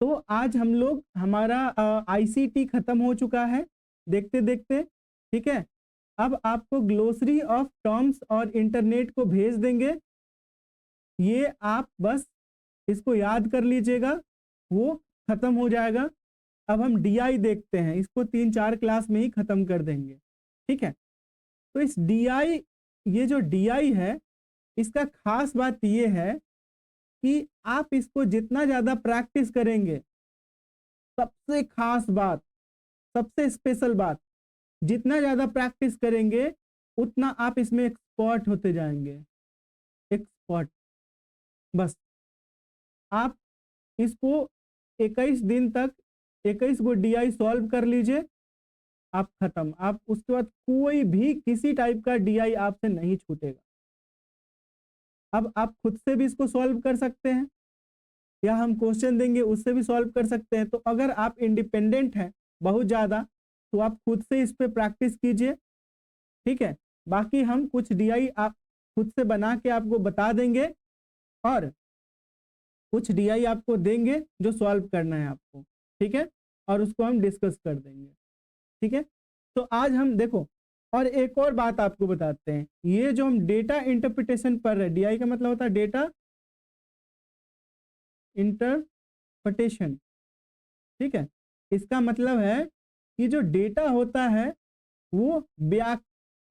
तो आज हम लोग हमारा आईसीटी खत्म हो चुका है देखते देखते। ठीक है, अब आपको ग्लोसरी ऑफ टर्म्स और इंटरनेट को भेज देंगे। ये आप बस इसको याद कर लीजिएगा, वो खत्म हो जाएगा। अब हम डीआई देखते हैं, इसको 3-4 क्लास में ही खत्म कर देंगे। ठीक है, तो इस डीआई, ये जो डीआई है, इसका खास बात ये है कि आप इसको जितना ज्यादा प्रैक्टिस करेंगे, सबसे खास बात, सबसे स्पेशल बात, जितना ज्यादा प्रैक्टिस करेंगे उतना आप इसमें एक्सपर्ट होते जाएंगे। एक्सपर्ट, बस आप इसको 21 दिन तक 21 गो डीआई सॉल्व कर लीजिए, आप खत्म। आप उसके बाद कोई भी किसी टाइप का डीआई आपसे नहीं छूटेगा। अब आप खुद से भी इसको सॉल्व कर सकते हैं, या हम क्वेश्चन देंगे उससे भी सॉल्व कर सकते हैं। तो अगर आप इंडिपेंडेंट हैं बहुत ज़्यादा, तो आप खुद से इस पे प्रैक्टिस कीजिए। ठीक है, बाकी हम कुछ डीआई आप खुद से बना के आपको बता देंगे, और कुछ डीआई आपको देंगे जो सॉल्व करना है आपको। ठीक है, और उसको हम डिस्कस कर देंगे। ठीक है, तो आज हम देखो, और एक और बात आपको बताते हैं, ये जो हम डेटा इंटरप्रिटेशन पढ़ रहे हैं, डीआई का मतलब होता है डेटा इंटरप्रिटेशन। ठीक है, इसका मतलब है कि जो डेटा होता है वो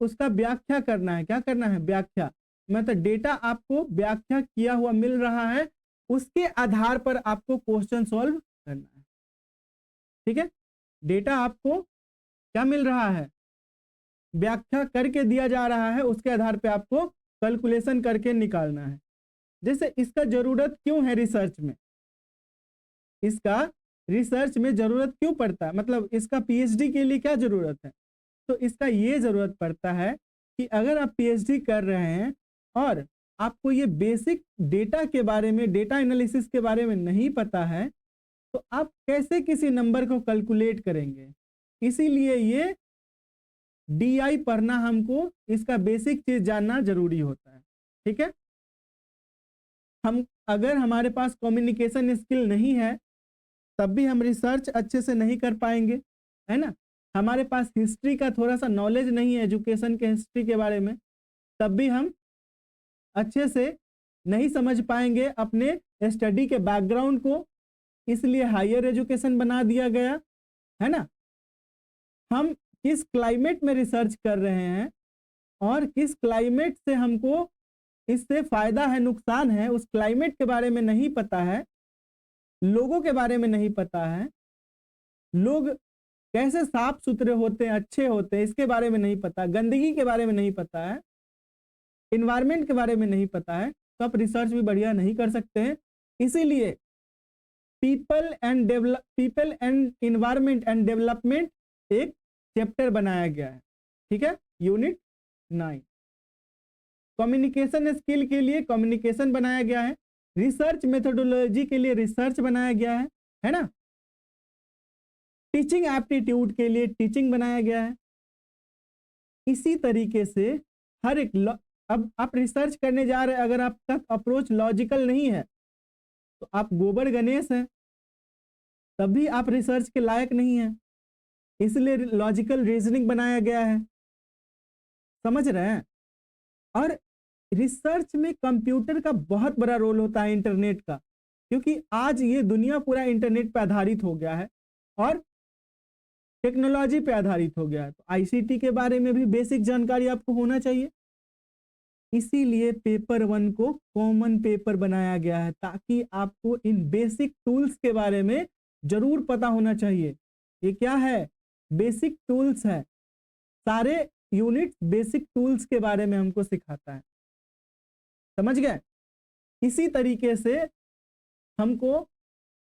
उसका व्याख्या करना है। क्या करना है? व्याख्या। मतलब डेटा आपको व्याख्या किया हुआ मिल रहा है, उसके आधार पर आपको क्वेश्चन सॉल्व करना है। ठीक है, डेटा आपको क्या मिल रहा है? व्याख्या करके दिया जा रहा है, उसके आधार पे आपको कैलकुलेशन करके निकालना है। जैसे इसका जरूरत क्यों है रिसर्च में, इसका रिसर्च में जरूरत क्यों पड़ता है, मतलब इसका पीएचडी के लिए क्या जरूरत है? तो इसका ये जरूरत पड़ता है कि अगर आप पीएचडी कर रहे हैं और आपको ये बेसिक डेटा के बारे में, डेटा एनालिसिस के बारे में नहीं पता है, तो आप कैसे किसी नंबर को कैलकुलेट करेंगे? इसीलिए ये डीआई पढ़ना, हमको इसका बेसिक चीज जानना जरूरी होता है। ठीक है, हम अगर हमारे पास कम्युनिकेशन स्किल नहीं है, तब भी हम रिसर्च अच्छे से नहीं कर पाएंगे, है ना। हमारे पास हिस्ट्री का थोड़ा सा नॉलेज नहीं है, एजुकेशन के हिस्ट्री के बारे में, तब भी हम अच्छे से नहीं समझ पाएंगे अपने स्टडी के बैकग्राउंड को। इसलिए हायर एजुकेशन बना दिया गया, है ना। हम किस क्लाइमेट में रिसर्च कर रहे हैं और किस क्लाइमेट से हमको इससे फायदा है, नुकसान है, उस क्लाइमेट के बारे में नहीं पता है, लोगों के बारे में नहीं पता है, लोग कैसे साफ सुथरे होते हैं, अच्छे होते हैं, इसके बारे में नहीं पता, गंदगी के बारे में नहीं पता है, इन्वायरमेंट के बारे में नहीं पता है, तो आप रिसर्च भी बढ़िया नहीं कर सकते हैं। इसीलिए people and environment and development एक चैप्टर बनाया गया है। ठीक है, यूनिट 9। कम्युनिकेशन स्किल के लिए कम्युनिकेशन बनाया गया है, रिसर्च मेथोडोलॉजी के लिए रिसर्च बनाया गया है ना। टीचिंग एप्टीट्यूड के लिए टीचिंग बनाया गया है। इसी तरीके से हर एक अब आप रिसर्च करने जा रहे हैं, अगर आपका अप्रोच लॉजिकल नहीं है, तो आप गोबर गणेश हैं, तभी आप रिसर्च के लायक नहीं है। इसलिए लॉजिकल रीजनिंग बनाया गया है, समझ रहे हैं। और रिसर्च में कंप्यूटर का बहुत बड़ा रोल होता है, इंटरनेट का, क्योंकि आज ये दुनिया पूरा इंटरनेट पे आधारित हो गया है और टेक्नोलॉजी पे आधारित हो गया है। तो आईसीटी के बारे में भी बेसिक जानकारी आपको होना चाहिए। इसीलिए पेपर 1 को कॉमन पेपर बनाया गया है, ताकि आपको इन बेसिक टूल्स के बारे में जरूर पता होना चाहिए। ये क्या है? बेसिक टूल्स है। सारे यूनिट बेसिक टूल्स के बारे में हमको सिखाता है, समझ गए। इसी तरीके से हमको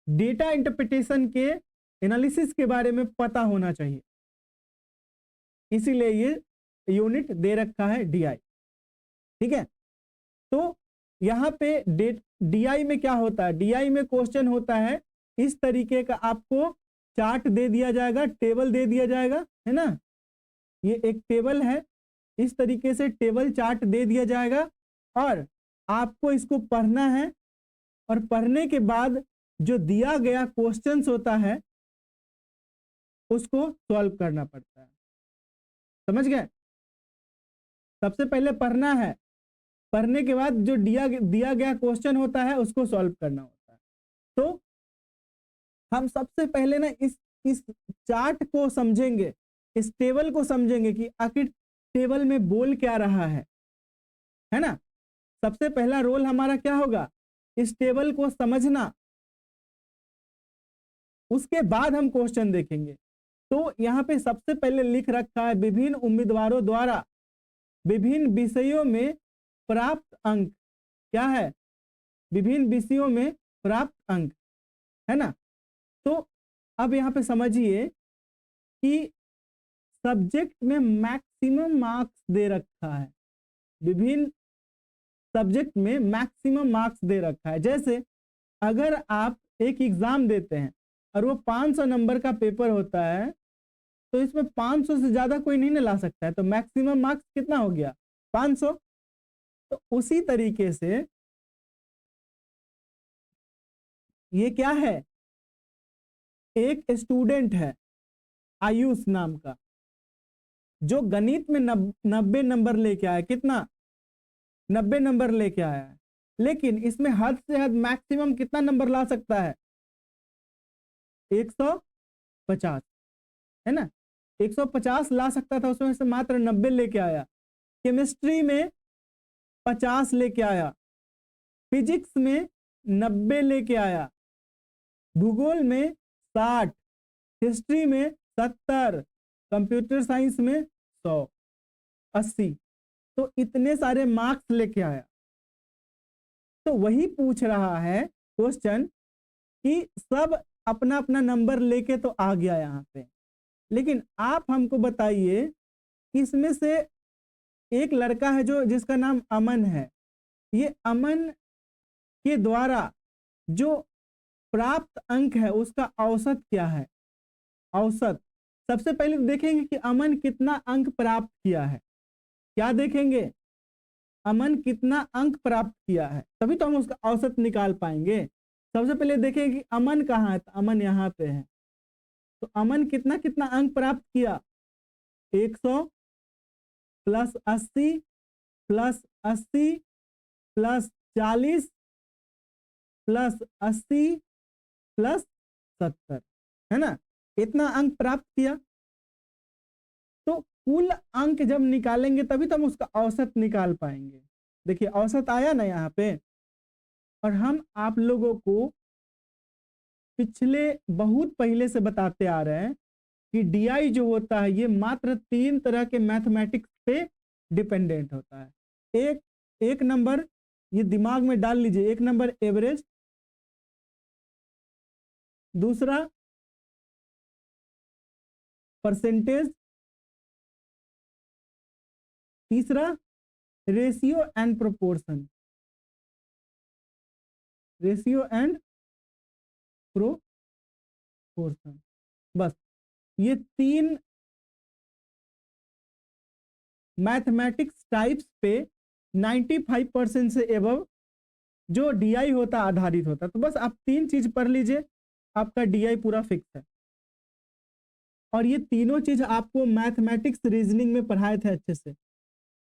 डेटा इंटरप्रिटेशन के एनालिसिस के बारे में पता होना चाहिए, इसीलिए ये यूनिट दे रखा है डीआई। ठीक है, तो यहाँ पे डीआई में क्या होता है? डीआई में क्वेश्चन होता है इस तरीके का, आपको चार्ट दे दिया जाएगा, टेबल दे दिया जाएगा, है ना। ये एक टेबल है, इस तरीके से टेबल चार्ट दे दिया जाएगा और आपको इसको पढ़ना है। और पढ़ने के बाद जो दिया गया क्वेश्चंस होता है उसको सॉल्व करना पड़ता है। समझ गए? सबसे पहले पढ़ना है, पढ़ने के बाद जो दिया गया क्वेश्चन होता है उसको सॉल्व करना होता है। तो हम सबसे पहले ना इस चार्ट को समझेंगे, इस टेबल को समझेंगे कि आखिर टेबल में बोल क्या रहा है ना। सबसे पहला रोल हमारा क्या होगा, इस टेबल को समझना, उसके बाद हम क्वेश्चन देखेंगे। तो यहाँ पे सबसे पहले लिख रखा है विभिन्न उम्मीदवारों द्वारा विभिन्न विषयों में प्राप्त अंक। क्या है? विभिन्न विषयों में प्राप्त अंक, है ना। तो अब यहाँ पे समझिए कि सब्जेक्ट में मैक्सिमम मार्क्स दे रखा है, विभिन्न सब्जेक्ट में मैक्सिमम मार्क्स दे रखा है। जैसे अगर आप एक एग्जाम देते हैं और वो 500 नंबर का पेपर होता है, तो इसमें 500 से ज्यादा कोई नहीं ना ला सकता है, तो मैक्सिमम मार्क्स कितना हो गया? 500। तो उसी तरीके से ये क्या है, एक स्टूडेंट है आयुष नाम का, जो गणित में 90 नंबर लेके आया। कितना? 90 नंबर लेके आया है, लेकिन इसमें हद से हद मैक्सिमम कितना नंबर ला सकता है? 150, है ना। 150 ला सकता था, उसमें से मात्र 90 लेके आया। केमिस्ट्री में 50 लेके आया, फिजिक्स में 90 लेके आया, भूगोल में 60, हिस्ट्री में 70, कंप्यूटर साइंस में 100, 80। तो इतने सारे मार्क्स लेके आया। तो वही पूछ रहा है क्वेश्चन कि सब अपना अपना नंबर लेके तो आ गया यहाँ पे, लेकिन आप हमको बताइए कि इसमें से एक लड़का है जो जिसका नाम अमन है, ये अमन के द्वारा जो प्राप्त अंक है उसका औसत क्या है? औसत सबसे पहले देखेंगे कि अमन कितना अंक प्राप्त किया है। क्या देखेंगे? अमन कितना अंक प्राप्त किया है, तभी तो हम उसका औसत निकाल पाएंगे। सबसे पहले देखेंगे कि अमन कहाँ है, तो अमन यहाँ पे है। तो अमन कितना कितना अंक प्राप्त किया? 100 plus 80 plus 80 plus 40 plus 80 plus 70, है ना। इतना अंक प्राप्त किया। तो कुल अंक जब निकालेंगे तभी तो हम उसका औसत निकाल पाएंगे। देखिए औसत आया ना यहाँ पे। और हम आप लोगों को पिछले बहुत पहले से बताते आ रहे हैं कि डीआई जो होता है ये मात्र 3 तरह के मैथमेटिक्स पे डिपेंडेंट होता है। एक नंबर ये दिमाग में डाल लीजिए, एक नंबर एवरेज, दूसरा परसेंटेज, तीसरा ratio and proportion, ratio and proportion. बस ये 3 मैथमेटिक्स टाइप्स पे 95% से एबव जो डीआई होता आधारित होता। तो बस आप 3 चीज पढ़ लीजिए, आपका डीआई पूरा फिक्स है। और ये तीनों चीज आपको मैथमेटिक्स रीजनिंग में पढ़ाए थे अच्छे से,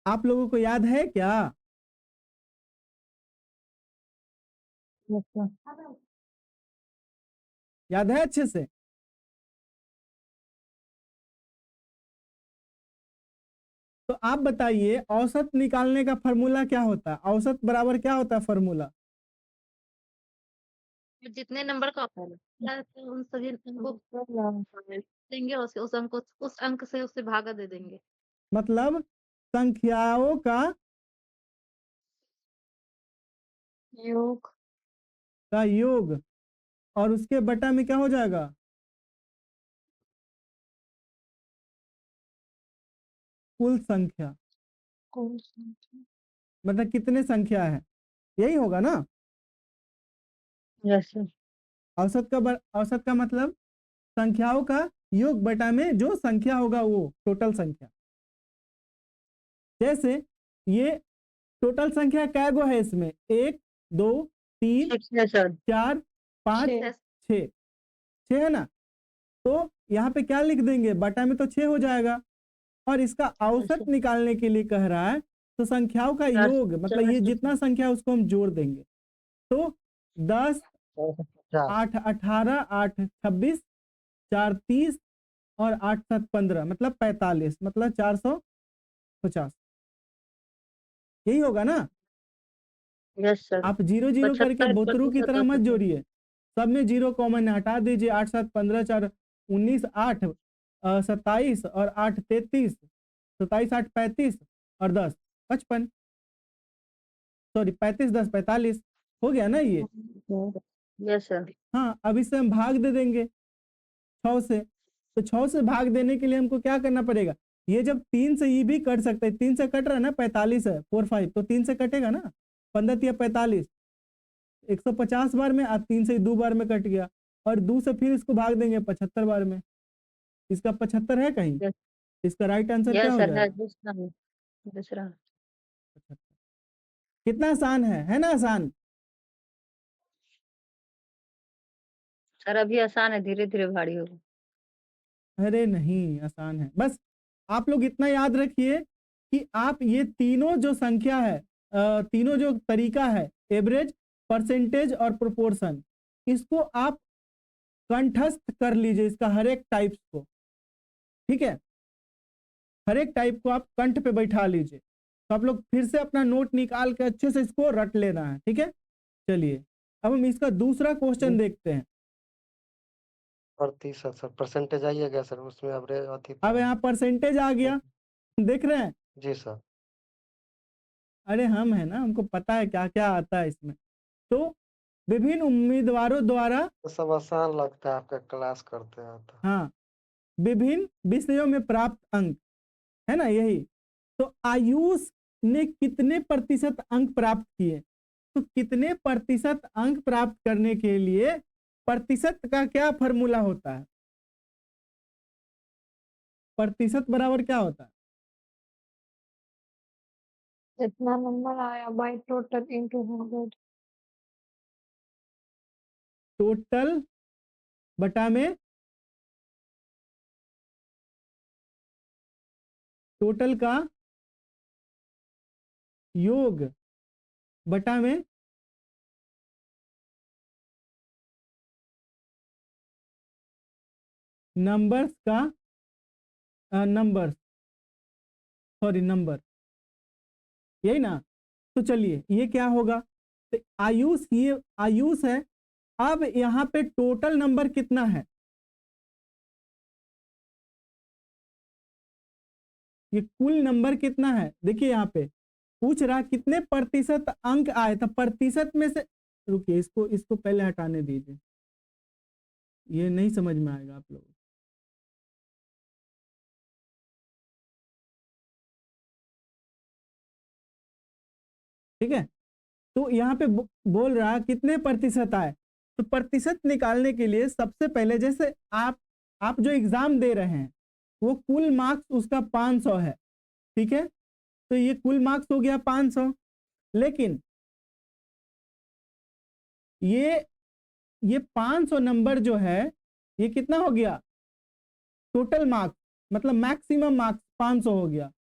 आप लोगों को याद है क्या? याद है अच्छे से? तो आप बताइए औसत निकालने का फॉर्मूला क्या होता है? औसत बराबर क्या होता है फॉर्मूला? जितने नंबर का उन सभी को देंगे, उस अंक को उस अंक से उसे भागा दे देंगे। मतलब संख्याओं योग का योग, और उसके बटा में क्या हो जाएगा? कुल संख्या। कौन सा? मतलब कितने संख्या है, यही होगा ना। यस औसत का मतलब संख्याओं का योग बटा में जो संख्या होगा वो टोटल संख्या। जैसे ये टोटल संख्या कै गो है इसमें? 1 2 3 4 5 6 6 6 है ना, तो यहाँ पे क्या लिख देंगे, बटा में तो 6 हो जाएगा, और इसका औसत अच्छा निकालने के लिए कह रहा है, तो संख्याओं का 4 योग मतलब 4 ये 6 जितना संख्या है उसको हम जोड़ देंगे। तो 10 50 8 18 8 26 4 30 और 8 7 15 मतलब 45 मतलब 450, यही होगा ना। यस सर आप 0 0 करके 75 बोतरू की तरह मत प्रतिशत जोड़िए, सब में 0 कॉमन है, हटा दीजिए। 8 7 15 4 19 8 27 और 8 33 27 8 35 और 10 55, सॉरी 35 10 45 हो गया ना ये। यस सर हाँ, अब इसे हम भाग दे देंगे 6 से, तो 6 से भाग देने के लिए हमको क्या करना पड़ेगा, ये जब 3 से ये भी कट सकते हैं, 3 से कट रहा है ना, 45 है 4 5, तो 3 से कटेगा ना, 15 या 45 150 बार में, अब 3 से 2 बार में कट गया, और 2 से फिर इसको भाग देंगे 75 बार में। इसका 75 है कहीं, यस इसका राइट आंसर क्या यस हो सर है जाएगा। दूसरा 75। कितना आसान है ना, आसान। सर अभी आसान है धीरे धीरे भारी होगा। अरे नहीं, आसान है, बस आप लोग इतना याद रखिए कि आप ये तीनों जो संख्या है, तीनों जो तरीका है, एवरेज, परसेंटेज और प्रोपोर्शन, इसको आप कंठस्थ कर लीजिए, इसका हर एक टाइप्स को, ठीक है, हर एक टाइप को आप कंठ पे बैठा लीजिए। तो आप लोग फिर से अपना नोट निकाल के अच्छे से इसको रट लेना है, ठीक है। चलिए अब हम इसका दूसरा क्वेश्चन देखते हैं। प्रतिशत सर, परसेंटेज आई है क्या सर उसमें, एवरेज अति अब यहाँ परसेंटेज आ गया, देख रहे हैं। जी सर। अरे हम है ना, हमको पता है क्या क्या आता है इसमें। तो विभिन्न उम्मीदवारों द्वारा, तो सब आसान लगता है, आपका क्लास करते हैं तो। हाँ, विभिन्न विषयों में प्राप्त अंक, है ना यही। तो आयुष ने कितने प्रतिशत अंक प्राप्त किए, तो कितने प्रतिशत अंक प्राप्त करने के लिए प्रतिशत का क्या फॉर्मूला होता है, प्रतिशत बराबर क्या होता है। जितना नंबर आया बाय टोटल इनटू 100। टोटल बटा में, टोटल का योग बटा में नंबर्स का, नंबर्स, सॉरी नंबर, यही ना। तो चलिए ये क्या होगा, तो आयुष, ये आयुष है। अब यहाँ पे टोटल नंबर कितना है, ये कुल नंबर कितना है, देखिए यहाँ पे पूछ रहा कितने प्रतिशत अंक आए, तो प्रतिशत में से, रुकिए इसको इसको पहले हटाने दीजिए, ये नहीं समझ में आएगा आप लोगों को। ठीक है, तो यहाँ पे बोल रहा कितने प्रतिशत आए, तो प्रतिशत निकालने के लिए सबसे पहले, जैसे आप जो एग्जाम दे रहे हैं वो कुल मार्क्स उसका 500 है, ठीक है, तो ये कुल मार्क्स हो गया 500, लेकिन ये 500 नंबर जो है, ये कितना हो गया, टोटल मार्क्स मतलब मैक्सिमम मार्क्स 500 हो गया,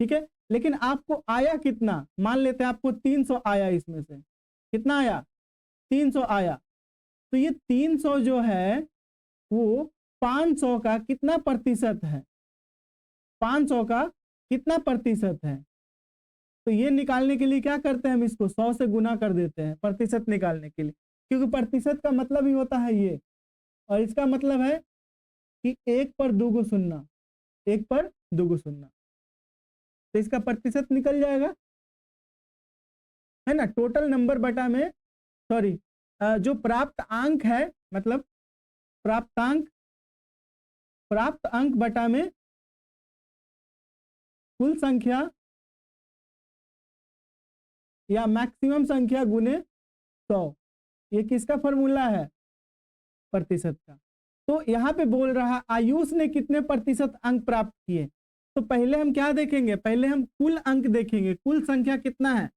ठीक है। लेकिन आपको आया कितना, मान लेते हैं आपको 300 आया, इसमें से कितना आया, 300 आया, तो ये 300 जो है वो 500 का कितना प्रतिशत है, 500 का कितना प्रतिशत है, तो ये निकालने के लिए क्या करते हैं, हम इसको 100 से गुना कर देते हैं प्रतिशत निकालने के लिए, क्योंकि प्रतिशत का मतलब ही होता है ये, और इसका मतलब है कि 1 पर 2 को सुनना, 1 पर 2 को सुनना, तो इसका प्रतिशत निकल जाएगा, है ना। टोटल नंबर बटा में, सॉरी, जो प्राप्त अंक है, मतलब प्राप्तांक, प्राप्त अंक बटा में कुल संख्या या मैक्सिमम संख्या गुने 100, ये किसका फॉर्मूला है, प्रतिशत का। तो यहाँ पे बोल रहा आयुष ने कितने प्रतिशत अंक प्राप्त किए, तो पहले हम क्या देखेंगे, पहले हम कुल अंक देखेंगे, कुल संख्या कितना है,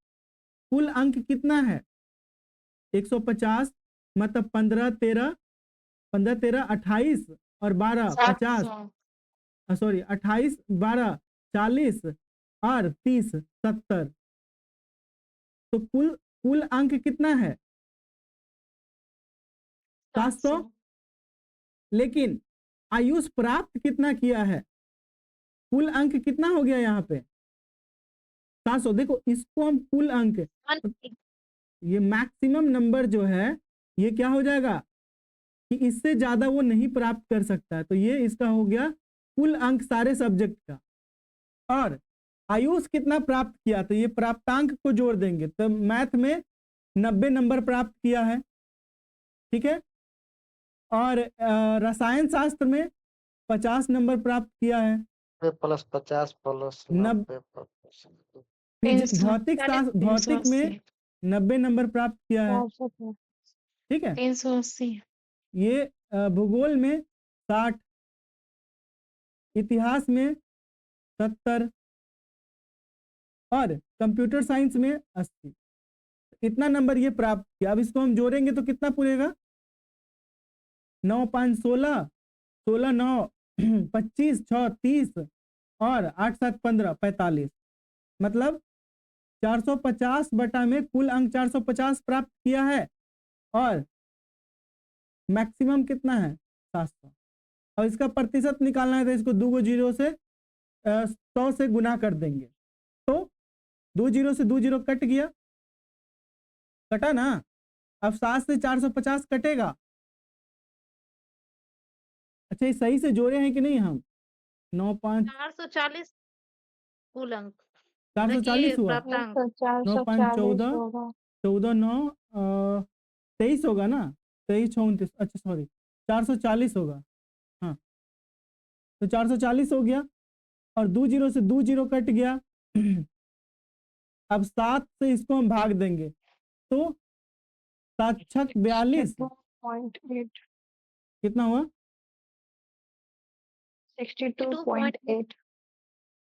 कुल अंक कितना है 150, मतलब 15 13 28 और 12 50, 700 सॉरी 28 12 40 और 30 70। तो कुल कुल अंक कितना है? 700। 700 लेकिन आयुष प्राप्त कितना किया है? कुल अंक कितना हो गया यहाँ पे? 700। देखो इसको हम कुल अंक, 180 ये मैक्सिमम नंबर जो है ये क्या हो जाएगा कि इससे ज्यादा वो नहीं प्राप्त कर सकता है। तो ये इसका हो गया कुल अंक सारे सब्जेक्ट का। और आयुष कितना प्राप्त किया? तो ये प्राप्तांक को जोड़ देंगे। तो मैथ में 90 नंबर प्राप्त किया है, ठीक है। और रसायन शास्त्र में 50 नंबर प्राप्त किया है। प्लस 50 प्लस नब 90 प्लस भौतिक शास्त्र, भौतिक में 90 नंबर प्राप्त किया है, 480 ठीक है। 380 ये भूगोल में 60, इतिहास में 70 और कंप्यूटर साइंस में 80। इतना नंबर ये प्राप्त किया। अब इसको हम जोड़ेंगे तो कितना पूरेगा? 9 5 16, 16 9 25 6 30 और 8 7 15 45। मतलब 450 बटा में कुल अंक 450 प्राप्त किया है और मैक्सिमम कितना है? 700। और इसका प्रतिशत निकालना है तो इसको 2 जीरो से 100 से गुना कर देंगे। तो 2 जीरो से 2 जीरो कट गया, कटा ना। अब 7 से 450 कटेगा। अच्छा ये सही से जोड़े हैं कि नहीं हम? 9 5 440 कुल अंक, 440 हुआ। प्राप्तांक 9 5 440 14 होगा 14 9 23 होगा ना। 23 29, अच्छा सॉरी 440 होगा। हाँ तो 440 हो गया और 2 जीरो से 2 जीरो कट गया। अब 7 से इसको हम भाग देंगे तो 7 छक 42 62.8 कितना हुआ? 62.8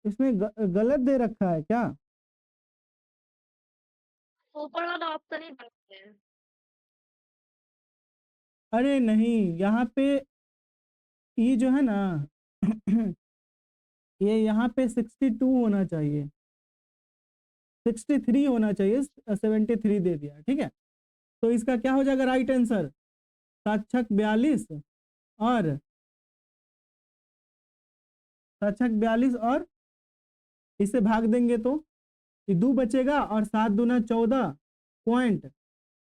इसमें गलत दे रखा है क्या? ऊपर वाला ऑप्शन ही गलत है। अरे नहीं, यहाँ पे ये जो है ना ये यहाँ पे 62 होना चाहिए, 63 होना चाहिए, 73 दे दिया, ठीक है। तो इसका क्या हो जाएगा राइट आंसर? 7 छक 42 और 7 छक 42 और इसे भाग देंगे तो ये 2 बचेगा और 7 दूना 14 पॉइंट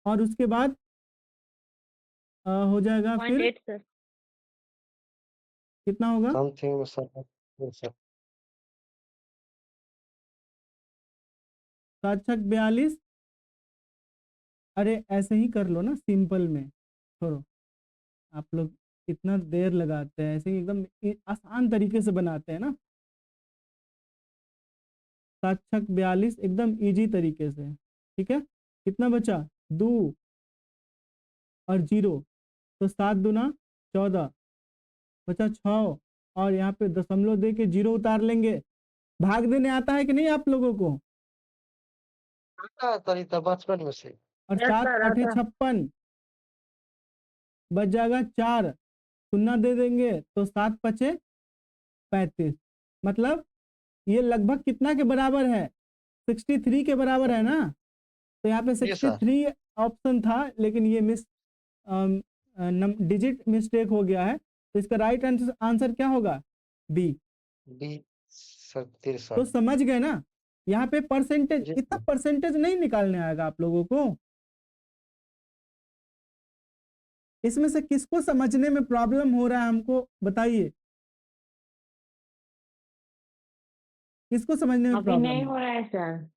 और उसके बाद हो जाएगा फिर 0.8 सर। कितना होगा? समथिंग में सब 7 छक 42। अरे ऐसे ही कर लो ना सिंपल में, छोड़ो आप लोग इतना देर लगाते हैं, ऐसे ही एकदम आसान तरीके से बनाते हैं ना। 7 छक 42 एकदम इजी तरीके से, ठीक है। कितना बचा? 2 और 0, तो 7 दूना 14 बचा 6 और यहाँ पे दशमलव दे के 0 उतार लेंगे। भाग देने आता है कि नहीं आप लोगों को? तरीका बचपन में से और Yes, 7 sir, 8 आता। 56 बच जाएगा 4, शून्य दे देंगे तो 7 पचे 35। मतलब ये लगभग कितना के बराबर है? 63 के बराबर है ना। तो यहाँ पे जी सर 63 ऑप्शन था लेकिन ये डिजिट मिस्टेक हो गया है। तो इसका राइट आंसर क्या होगा? बी। बी सर तो 63 समझ गए ना। यहाँ पे परसेंटेज, जी इतना परसेंटेज नहीं निकालने आएगा आप लोगों को। इसमें से किसको समझने में प्रॉब्लम हो रहा है हमको बताइए, किसको समझने में अभी प्रॉब्लम नहीं है? हो रहा है सर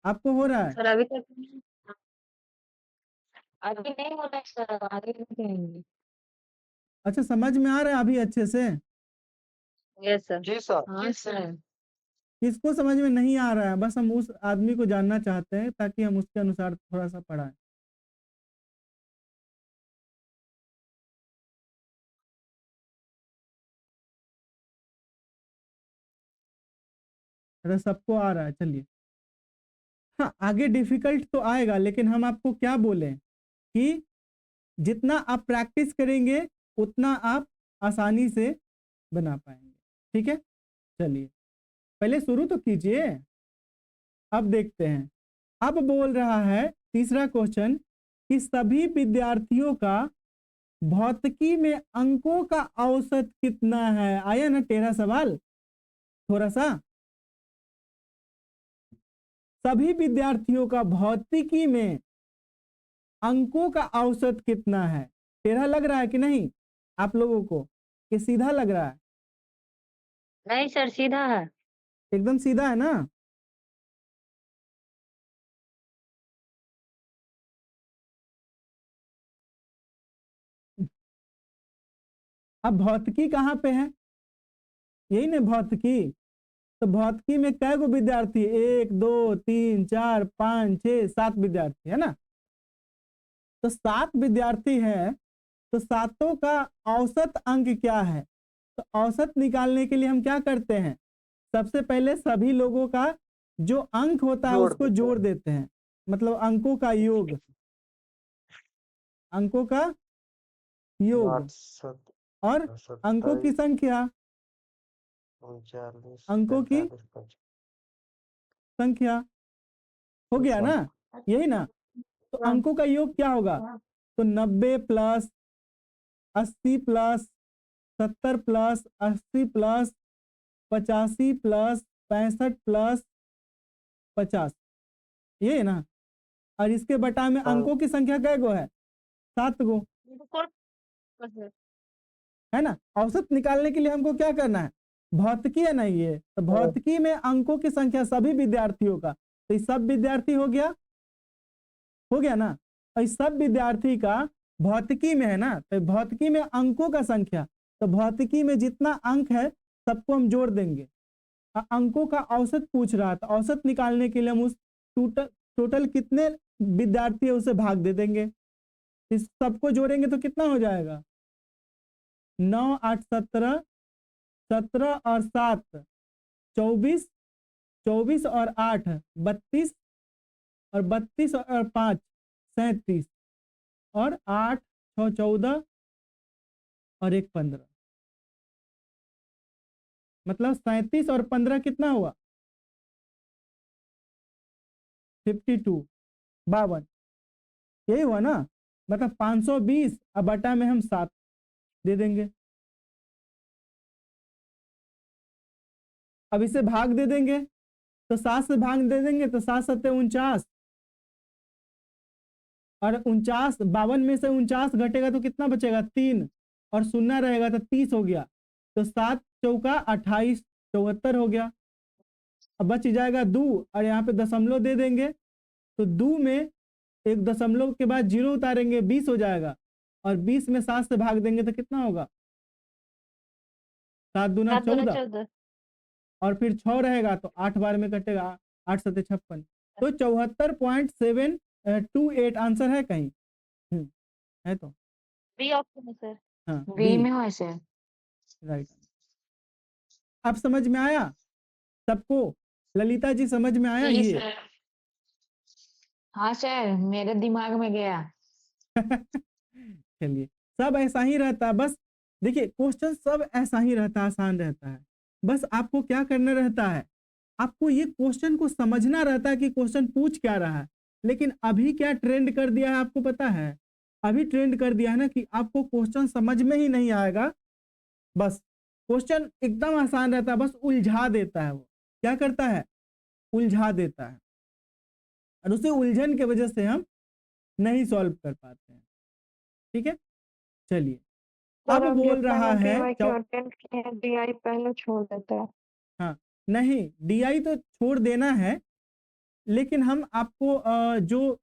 आपको हो रहा है? सर अभी तक अभी नहीं हो रहा है सर आगे देखेंगे अच्छा समझ में आ रहा है अभी अच्छे से? Yes sir. जी सर हाँ सर किसको समझ में नहीं आ रहा है? बस हम उस आदमी को जानना चाहते हैं ताकि हम उसके अनुसार थोड़ा सा पढ़ाएं। अरे सबको आ रहा है, चलिए। हाँ आगे डिफिकल्ट तो आएगा लेकिन हम आपको क्या बोलें कि जितना आप प्रैक्टिस करेंगे उतना आप आसानी से बना पाएंगे। ठीक है, चलिए पहले शुरू तो कीजिए। अब देखते हैं, अब बोल रहा है तीसरा क्वेश्चन कि सभी विद्यार्थियों का भौतिकी में अंकों का औसत कितना है। आया ना तेरा सवाल थोड़ा सा। सभी विद्यार्थियों का भौतिकी में अंकों का औसत कितना है। टेढ़ा लग रहा है कि नहीं आप लोगों को, कि सीधा लग रहा है? नहीं सर, सीधा है। एकदम सीधा है ना। अब भौतिकी कहाँ पे है? यही ना भौतिकी। तो भौतिकी में कै गो विद्यार्थी? 1 2 3 4 5 6 7 विद्यार्थी है ना। तो 7 विद्यार्थी है, तो सातों का औसत अंक क्या है? तो औसत निकालने के लिए हम क्या करते हैं, सबसे पहले सभी लोगों का जो अंक होता है जोड़ उसको देते जोड़ हैं। देते हैं, मतलब अंकों का योग, अंकों का योग 8 7 और अंकों की 27 संख्या, 39 अंकों की 45 संख्या हो गया ना, यही ना। तो अंकों का योग क्या होगा? तो 90 plus 80 plus 70 plus 80 plus 85 plus 65 plus 50, ये है ना। और इसके बटा में हाँ। अंकों की संख्या कै गो है? 7 गो है ना। औसत निकालने के लिए हमको क्या करना है? भौतिकी है ना ये, तो भौतिकी में अंकों की संख्या सभी विद्यार्थियों का, तो ये सब विद्यार्थी हो गया ना। और इस सब विद्यार्थी का भौतिकी में है ना, तो भौतिकी में अंकों का संख्या, तो भौतिकी में जितना अंक है सबको हम जोड़ देंगे। अंकों का औसत पूछ रहा था, औसत निकालने के लिए हम उस टोटल कितने विद्यार्थी है उसे भाग दे देंगे। इस सबको जोड़ेंगे तो कितना हो जाएगा? 9 8 17 17 और 7 24 24 और 8 32 और 32 और 5 37 और 8 6 14 और 1 15, मतलब 37 और 15 कितना हुआ? 52 52, यही हुआ ना। मतलब 520 और बटा में हम 7 दे देंगे। अब इसे भाग दे देंगे, तो 7 से भाग दे देंगे तो 7 7 49, और 49 52 में से 49 घटेगा तो कितना बचेगा? 3, और शून्य रहेगा तो 30 हो गया। तो 7 चौका 28 74 हो गया। अब बच जाएगा 2, और यहाँ पे दशमलव दे देंगे, तो 2 में एक दशमलव के बाद 0 उतारेंगे 20 हो जाएगा, और 20 में 7 से भाग देंगे तो कितना होगा? 7 दूना 14, और फिर 6 रहेगा तो 8 बार में कटेगा, 8 7 56, तो 74.728 आंसर है कहीं? है तो बी ऑप्शन है सर। हाँ बी में हो ऐसे। राइट। अब समझ में आया सबको? ललिता जी समझ में आया जी ये? सर। हाँ सर, मेरे दिमाग में गया। चलिए, सब ऐसा ही रहता है। बस देखिए क्वेश्चन सब ऐसा ही रहता है, आसान रहता है। बस आपको क्या करना रहता है, आपको ये क्वेश्चन को समझना रहता है कि क्वेश्चन पूछ क्या रहा है। लेकिन अभी क्या ट्रेंड कर दिया है आपको पता है? अभी ट्रेंड कर दिया है ना कि आपको क्वेश्चन समझ में ही नहीं आएगा, बस क्वेश्चन एकदम आसान रहता है, बस उलझा देता है। वो क्या करता है? उलझा देता है, और उसी उलझन के वजह से हम नहीं सॉल्व कर पाते हैं। ठीक है, चलिए अब सर, बोल रहा है DI अटेंड किए हैं, DI पहले छोड़ देता है। हाँ नहीं, डीआई तो छोड़ देना है, लेकिन हम आपको जो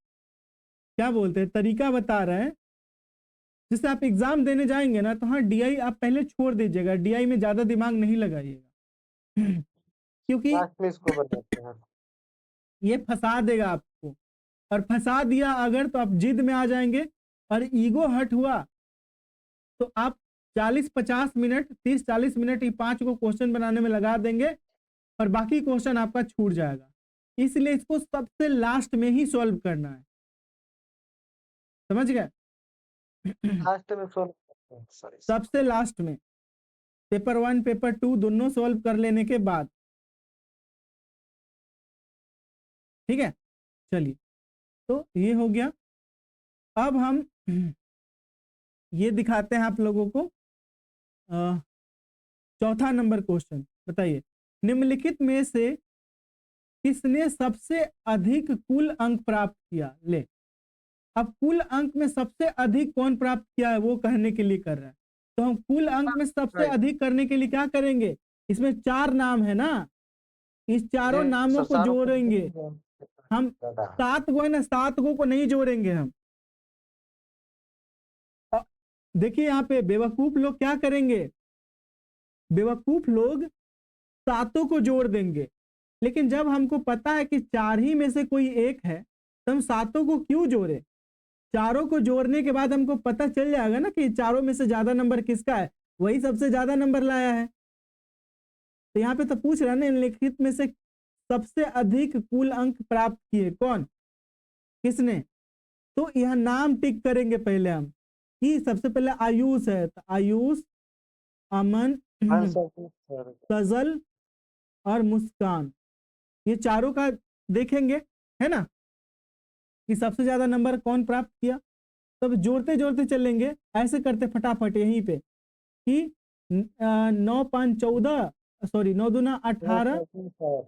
क्या बोलते हैं तरीका बता रहे हैं, जिससे आप एग्जाम देने जाएंगे ना, तो हाँ डीआई आप पहले छोड़ दीजिएगा, डीआई में ज्यादा दिमाग नहीं लगाइएगा क्योंकि लास्ट में इसको बनाते हैं। ये फंसा देगा आपको, और फंसा दिया अगर तो आप जिद में आ जाएंगे, और ईगो हट हुआ तो आप 40-50 मिनट 30-40 मिनट ये 5 को क्वेश्चन बनाने में लगा देंगे, और बाकी क्वेश्चन आपका छूट जाएगा। इसलिए इसको सबसे लास्ट में ही सॉल्व करना है, समझ गए? लास्ट में सोल्व करते हैं, सॉरी सबसे लास्ट में पेपर 1 पेपर 2 दोनों सॉल्व कर लेने के बाद, ठीक है। चलिए, तो ये हो गया। अब हम ये दिखाते हैं आप लोगों को चौथा नंबर क्वेश्चन। बताइए, निम्नलिखित में से किसने सबसे अधिक कुल अंक प्राप्त किया। ले, अब कुल अंक में सबसे अधिक कौन प्राप्त किया है वो कहने के लिए कर रहा है। तो हम कुल अंक में सबसे Right. अधिक करने के लिए क्या करेंगे, इसमें 4 नाम है ना, इस चारों ये नामों को चारों को जोड़ेंगे हम। ज्यादा 7 गो है ना, 7 गो को नहीं जोड़ेंगे हम। देखिए यहाँ पे बेवकूफ लोग क्या करेंगे, बेवकूफ लोग 7 को जोड़ देंगे, लेकिन जब हमको पता है कि 4 ही में से कोई एक है तो हम 7 को क्यों जोड़े। चारों को जोड़ने के बाद हमको पता चल जाएगा ना कि चारों में से ज्यादा नंबर किसका है, वही सबसे ज्यादा नंबर लाया है। तो यहाँ पे तो पूछ रहा है ना, निम्नलिखित में से सबसे अधिक कुल अंक प्राप्त किए कौन, किसने। तो यह नाम टिक करेंगे पहले हम कि सबसे पहले आयुष है, तो आयुष, अमन, आंसर सर सजल और मुस्कान, ये चारों का देखेंगे, है ना, कि सबसे ज्यादा नंबर कौन प्राप्त किया। तब जोड़ते जोड़ते चलेंगे, ऐसे करते फटाफट यहीं पे कि 9 5 14, सॉरी 9 दूना 18,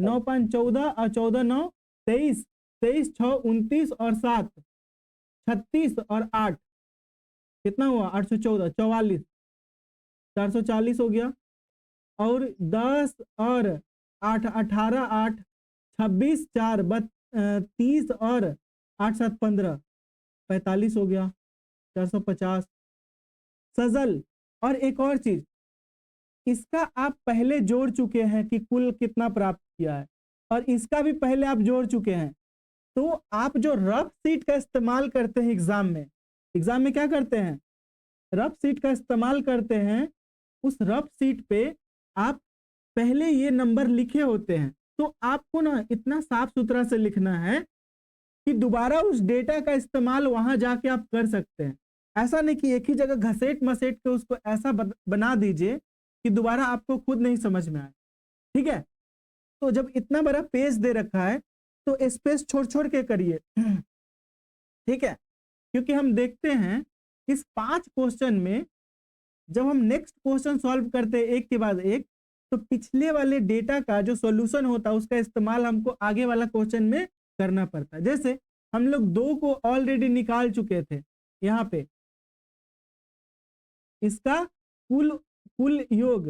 9 5 14 और 14 9 23, 23 6 29 और 7 36 और 8 कितना हुआ 814, 44, 440 हो गया। और 10 और 8 18 8 26 4 30 और 8 7 15, 45 हो गया, 450। सजल, और एक और चीज, इसका आप पहले जोड़ चुके हैं कि कुल कितना प्राप्त किया है, और इसका भी पहले आप जोड़ चुके हैं। तो आप जो रफ सीट का इस्तेमाल करते हैं एग्जाम में क्या करते हैं, रफ सीट का इस्तेमाल करते हैं। उस रफ सीट पे आप पहले ये नंबर लिखे होते हैं, तो आपको ना इतना साफ सुथरा से लिखना है कि दोबारा उस डेटा का इस्तेमाल वहां जाके आप कर सकते हैं। ऐसा नहीं कि एक ही जगह घसेट मसेट के उसको ऐसा बना दीजिए कि दोबारा आपको खुद नहीं समझ में आए, ठीक है। तो जब इतना बड़ा पेज दे रखा है तो स्पेस छोड़ छोड़ के करिए, ठीक है। क्योंकि हम देखते हैं इस 5 क्वेश्चन में जब हम नेक्स्ट क्वेश्चन सॉल्व करते हैं एक के बाद एक, तो पिछले वाले डेटा का जो सॉल्यूशन होता है उसका इस्तेमाल हमको आगे वाला क्वेश्चन में करना पड़ता है। जैसे हम लोग 2 को ऑलरेडी निकाल चुके थे, यहाँ पे इसका कुल योग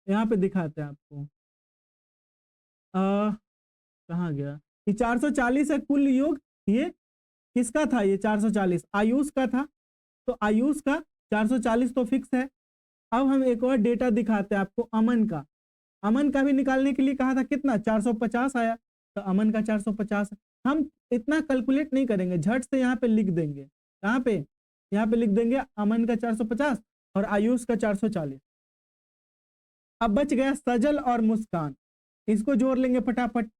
यहाँ पे दिखाते हैं आपको। कहाँ गया, ये 440 है कुल योग। ये किसका था, ये 440 आयुष का था, तो आयुष का 440 तो फिक्स है। अब हम एक और डेटा दिखाते हैं आपको अमन का। अमन का भी निकालने के लिए कहा था, कितना 450 आया, तो अमन का 450 है। हम इतना कैलकुलेट नहीं करेंगे, झट से यहाँ पे लिख देंगे, कहाँ पे, यहाँ पे लिख देंगे अमन का 450 और आयुष का 440। अब बच गया सजल और मुस्कान, इसको जोड़ लेंगे फटाफट।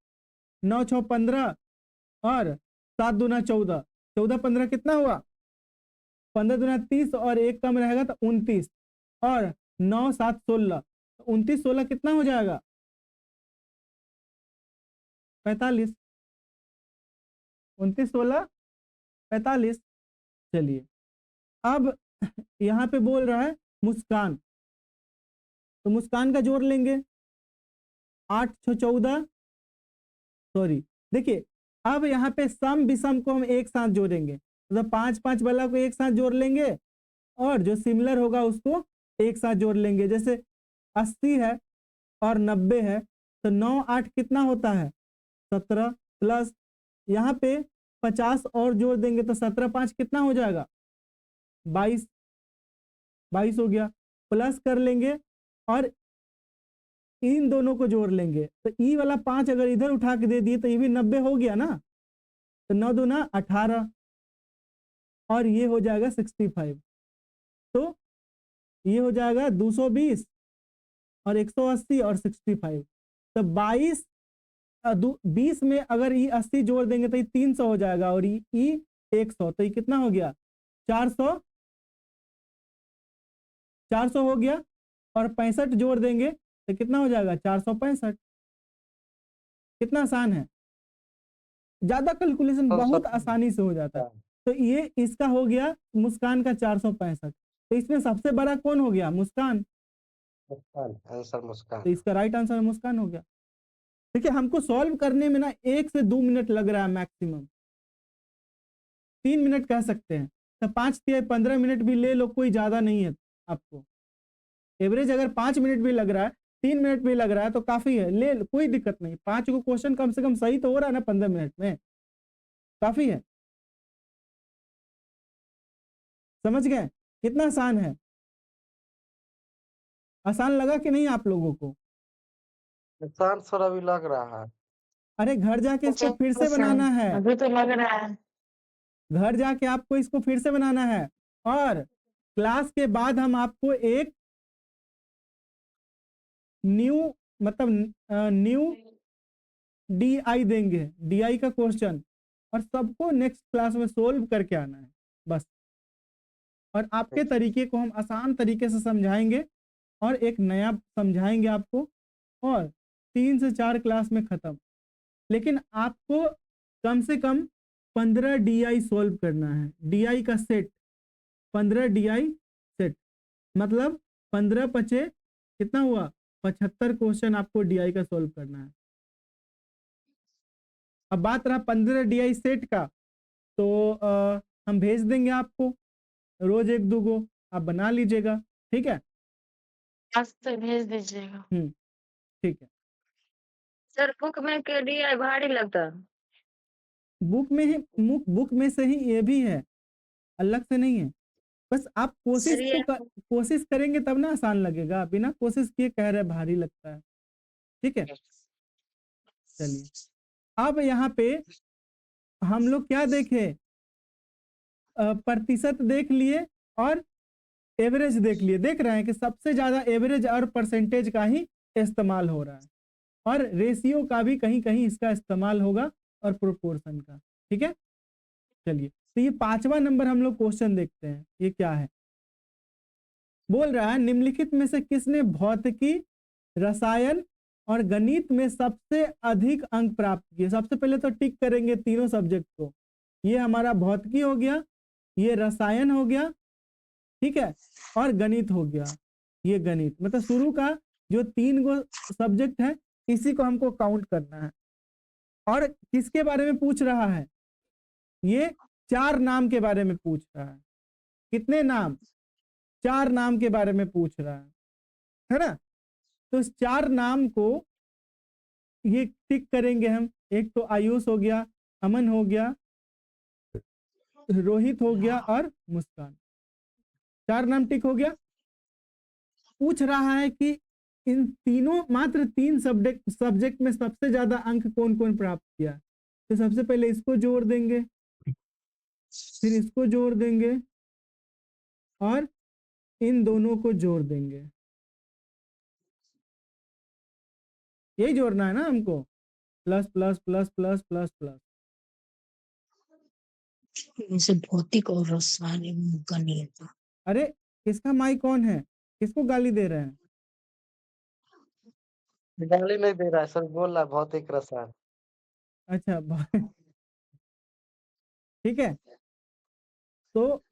9 6 15 और 7 दूना 14, 14 15 कितना हुआ, 15 दूना 30 और एक कम रहेगा तो 29, और 9 7 16, 29 16 कितना हो जाएगा 45, 29 16 45। चलिए, अब यहाँ पे बोल रहा है मुस्कान, तो मुस्कान का जोड़ लेंगे 8 6 14, सॉरी देखिए, अब यहाँ पे सम विषम को हम एक साथ जोड़ेंगे, मतलब 5 5 वाला को एक साथ जोड़ लेंगे और जो सिमिलर होगा उसको एक साथ जोड़ लेंगे। जैसे 80 है और 90 है, तो 9 8 कितना होता है 17, प्लस यहाँ पे 50 और जोड़ देंगे तो 17 5 कितना हो जाएगा 22, 22 हो गया। प्लस कर लेंगे और इन दोनों को जोड़ लेंगे, तो ई वाला 5 अगर इधर उठा के दे दिए तो ये भी 90 हो गया ना, तो 9 दूना 18 और ये हो जाएगा 65, तो ये हो जाएगा 220 और 180 और 65, तो 22 20 में अगर ये 80 जोड़ देंगे तो ये 300 हो जाएगा और ये 100, तो ये कितना हो गया 400 400 हो गया और 65 जोड़ देंगे तो कितना हो जाएगा 465। कितना आसान है, ज्यादा कैलकुलेशन तो बहुत सर आसानी से हो जाता है। हाँ, तो ये इसका हो गया मुस्कान का 465। तो इसमें सबसे बड़ा कौन हो गया, मुस्कान। मुस्कान आंसर तो मुस्कान। इसका राइट आंसर मुस्कान हो गया। देखिए हमको सॉल्व करने में ना 1 से 2 मिनट लग रहा है, मैक्सिमम 3 मिनट कह सकते हैं। तो 5 से 15 मिनट भी ले लो, कोई ज्यादा नहीं है आपको। एवरेज अगर 5 मिनट भी लग रहा है, 3 मिनट भी लग रहा है तो काफी है, ले लो, कोई दिक्कत नहीं। 5 को क्वेश्चन कम से कम सही तो हो रहा है ना 15 मिनट में, काफी है। समझ गए कितना आसान है, आसान लगा कि नहीं आप लोगों को। नुकसान थोड़ा भी लग रहा है। अरे घर जाके इसको अच्छा, फिर से अच्छा, बनाना है, अभी तो लग रहा है। घर जाके आपको इसको फिर से बनाना है। और क्लास के बाद हम आपको एक न्यू मतलब न्यू DI देंगे, DI का क्वेश्चन, और सबको नेक्स्ट क्लास में सोल्व करके आना है बस। और आपके तरीके को हम आसान तरीके से समझाएंगे और एक नया समझाएंगे आपको, और 3 से 4 क्लास में खत्म। लेकिन आपको कम से कम 15 DI सोल्व करना है, DI का सेट, 15 DI सेट, मतलब 15 पचे कितना हुआ, 75 क्वेश्चन आपको DI का सोल्व करना है। अब बात रहा 15 DI सेट का, तो हम भेज देंगे आपको रोज 1-2 गो, आप बना लीजिएगा, ठीक है। आज तो भेज दीजिएगा। ठीक है। सर बुक में DI भारी लगता है। बुक में से ही ये भी है, अलग से नहीं है। बस आप सर ये कोशिश करेंगे तब ना आसान लगेगा, बिना कोशिश किए कह रहे भारी लगता है, ठीक है। चलिए अब यहाँ पे हम लोग क्या देखे, प्रतिशत देख लिए और एवरेज देख लिए। देख रहे हैं कि सबसे ज्यादा एवरेज और परसेंटेज का ही इस्तेमाल हो रहा है, और रेशियो का भी कहीं कहीं इसका इस्तेमाल होगा, और प्रोपोर्शन का, ठीक है। चलिए तो ये 5वां नंबर हम लोग क्वेश्चन देखते हैं, ये क्या है। बोल रहा है निम्नलिखित में से किसने भौतिकी, रसायन और गणित में सबसे अधिक अंक प्राप्त किए। सबसे पहले तो टिक करेंगे तीनों सब्जेक्ट को। ये हमारा भौतिकी हो गया, ये रसायन हो गया, ठीक है, और गणित हो गया। ये गणित मतलब शुरू का जो 3 गो सब्जेक्ट है, इसी को हमको काउंट करना है। और किसके बारे में पूछ रहा है, ये 4 नाम के बारे में पूछ रहा है। कितने नाम, 4 नाम के बारे में पूछ रहा है ना। तो इस 4 नाम को ये टिक करेंगे हम। एक तो आयुष हो गया, अमन हो गया, रोहित हो गया और मुस्कान। 4 नाम टिक हो गया। पूछ रहा है कि इन तीनों मात्र 3 सब्जेक्ट में सबसे ज्यादा अंक कौन कौन प्राप्त किया। तो सबसे पहले इसको जोड़ देंगे, फिर इसको जोड़ देंगे, और इन दोनों को जोड़ देंगे। यही जोड़ना है ना हमको, plus plus plus plus plus plus. जैसे भौतिक और रसायन गणित। अरे किसका माइक ऑन है, किसको गाली दे रहे हैं। गाली नहीं दे रहा है सर, बोल रहा है भौतिक रसायन। अच्छा ठीक है। तो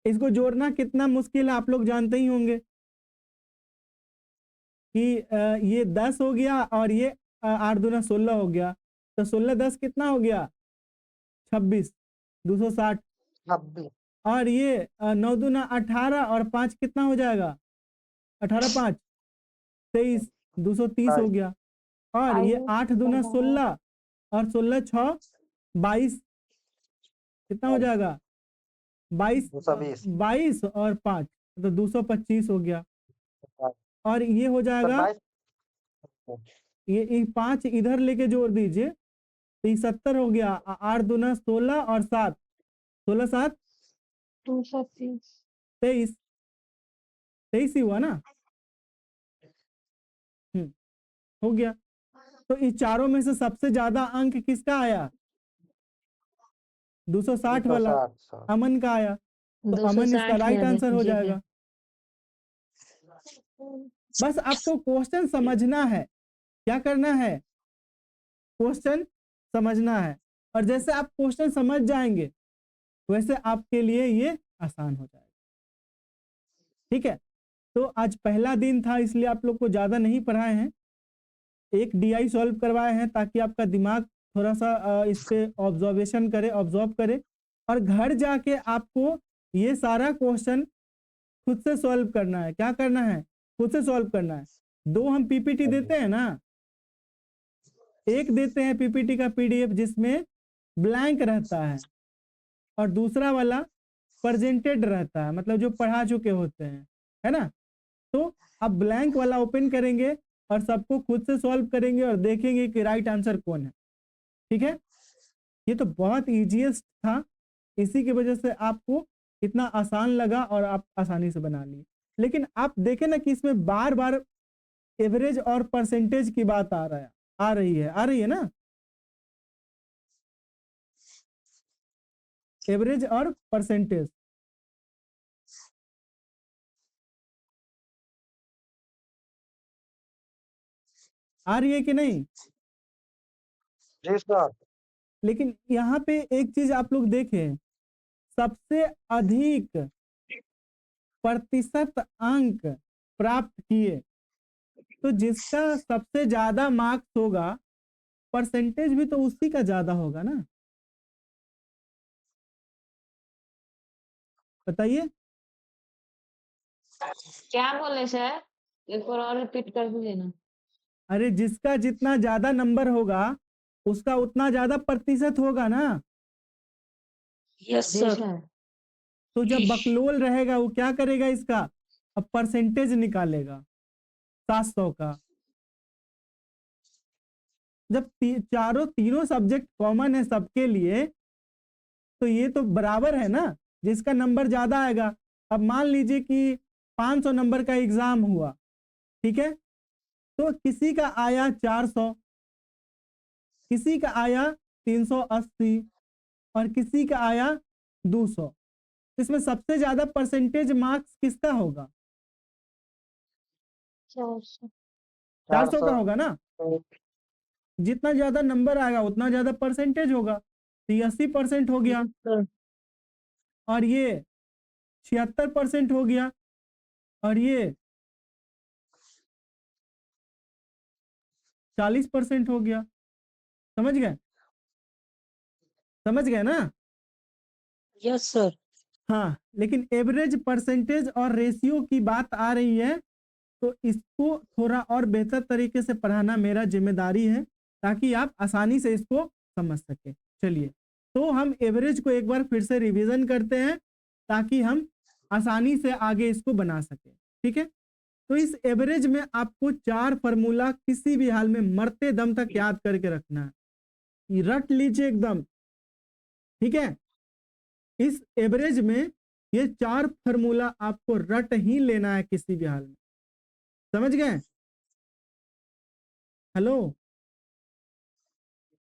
इसको जोड़ना कितना मुश्किल है आप लोग जानते ही होंगे कि ये 10 हो गया और ये 8 दूना 16 हो गया। तो 16 10 कितना हो गया, 26, 260। 26 और ये 9 दूना 18 और 5 कितना हो जाएगा, 18 5 23, 230 हो गया। और ये 8 दूना 16 और 16 6 22, कितना हो जाएगा 22, 220 22 और 5 तो 225 हो गया। और ये हो सर जाएगा, 22 ये 5 इधर लेके जोड़ दीजिए तो ये 70 हो गया। 8 दूना 16 और 7, 16 7 230। 23, 23 ही हुआ ना। हो गया। तो इस चारों में से सबसे ज्यादा अंक किसका आया, 260 वाला 260 सर। अमन का आया। तो अमन इसका 260 राइट में आंसर हो दीजिए। जाएगा। बस आपको क्वेश्चन समझना है। क्या करना है? क्वेश्चन समझना है। और जैसे आप क्वेश्चन समझ जाएंगे वैसे आपके लिए ये आसान हो जाएगा। ठीक है, तो आज पहला दिन था इसलिए आप लोग को ज्यादा नहीं पढ़ाए हैं। एक डीआई सॉल्व करवाए हैं ताकि आपका दिमाग थोड़ा सा इस पे ऑब्जर्वेशन करे, ऑब्जर्व करे, और घर जाके आपको ये सारा क्वेश्चन खुद से सॉल्व करना है। क्या करना है? खुद से सॉल्व करना है। 2 हम पीपीटी देते हैं ना, एक देते हैं पीपीटी का पीडीएफ जिसमें ब्लैंक रहता है और दूसरा वाला प्रेजेंटेड रहता है, मतलब जो पढ़ा चुके होते हैं, है ना। तो अब ब्लैंक वाला ओपन करेंगे और सबको खुद से सॉल्व करेंगे और देखेंगे कि राइट आंसर कौन है। ठीक है, ये तो बहुत इजीएस्ट था, इसी की वजह से आपको इतना आसान लगा और आप आसानी से बना लिए। लेकिन आप देखें ना कि इसमें बार बार एवरेज और परसेंटेज की बात आ रही है ना, एवरेज और परसेंटेज आ रही है कि नहीं? जी सर। लेकिन यहाँ पे एक चीज आप लोग देखें, सबसे अधिक प्रतिशत अंक प्राप्त किए, तो जिसका सबसे ज्यादा मार्क्स होगा परसेंटेज भी तो उसी का ज्यादा होगा ना। बताइए। क्या बोले सर? एक बार और रिपीट कर दीजिए ना। अरे जिसका जितना ज्यादा नंबर होगा उसका उतना ज्यादा प्रतिशत होगा ना। यस जी सर। सर। तो जब बकलोल रहेगा वो क्या करेगा? इसका अब परसेंटेज निकालेगा 700 का। जब तीनों सब्जेक्ट कॉमन है सबके लिए, तो ये तो बराबर है ना, जिसका नंबर ज्यादा आएगा। अब मान लीजिए कि 500 नंबर का एग्जाम हुआ, ठीक है, तो किसी का आया 400, किसी का आया 380 और किसी का आया 200। इसमें सबसे ज्यादा परसेंटेज मार्क्स किसका होगा? 400। 400 का होगा ना। जितना ज्यादा नंबर आएगा उतना ज्यादा परसेंटेज होगा, तो 80% हो गया सर। और ये 76% हो गया और ये 40% हो गया। समझ गए? समझ गए ना? Yes sir. हाँ, लेकिन एवरेज, परसेंटेज और रेशियो की बात आ रही है तो इसको थोड़ा और बेहतर तरीके से पढ़ाना मेरा जिम्मेदारी है ताकि आप आसानी से इसको समझ सके। चलिए, तो हम एवरेज को एक बार फिर से रिवीजन करते हैं ताकि हम आसानी से आगे इसको बना सके। ठीक है, तो इस एवरेज में आपको 4 फॉर्मूला किसी भी हाल में मरते दम तक याद करके रखना है, रट लीजिए एकदम। ठीक है, इस एवरेज में ये 4 फॉर्मूला आपको रट ही लेना है किसी भी हाल में। समझ गए? हेलो,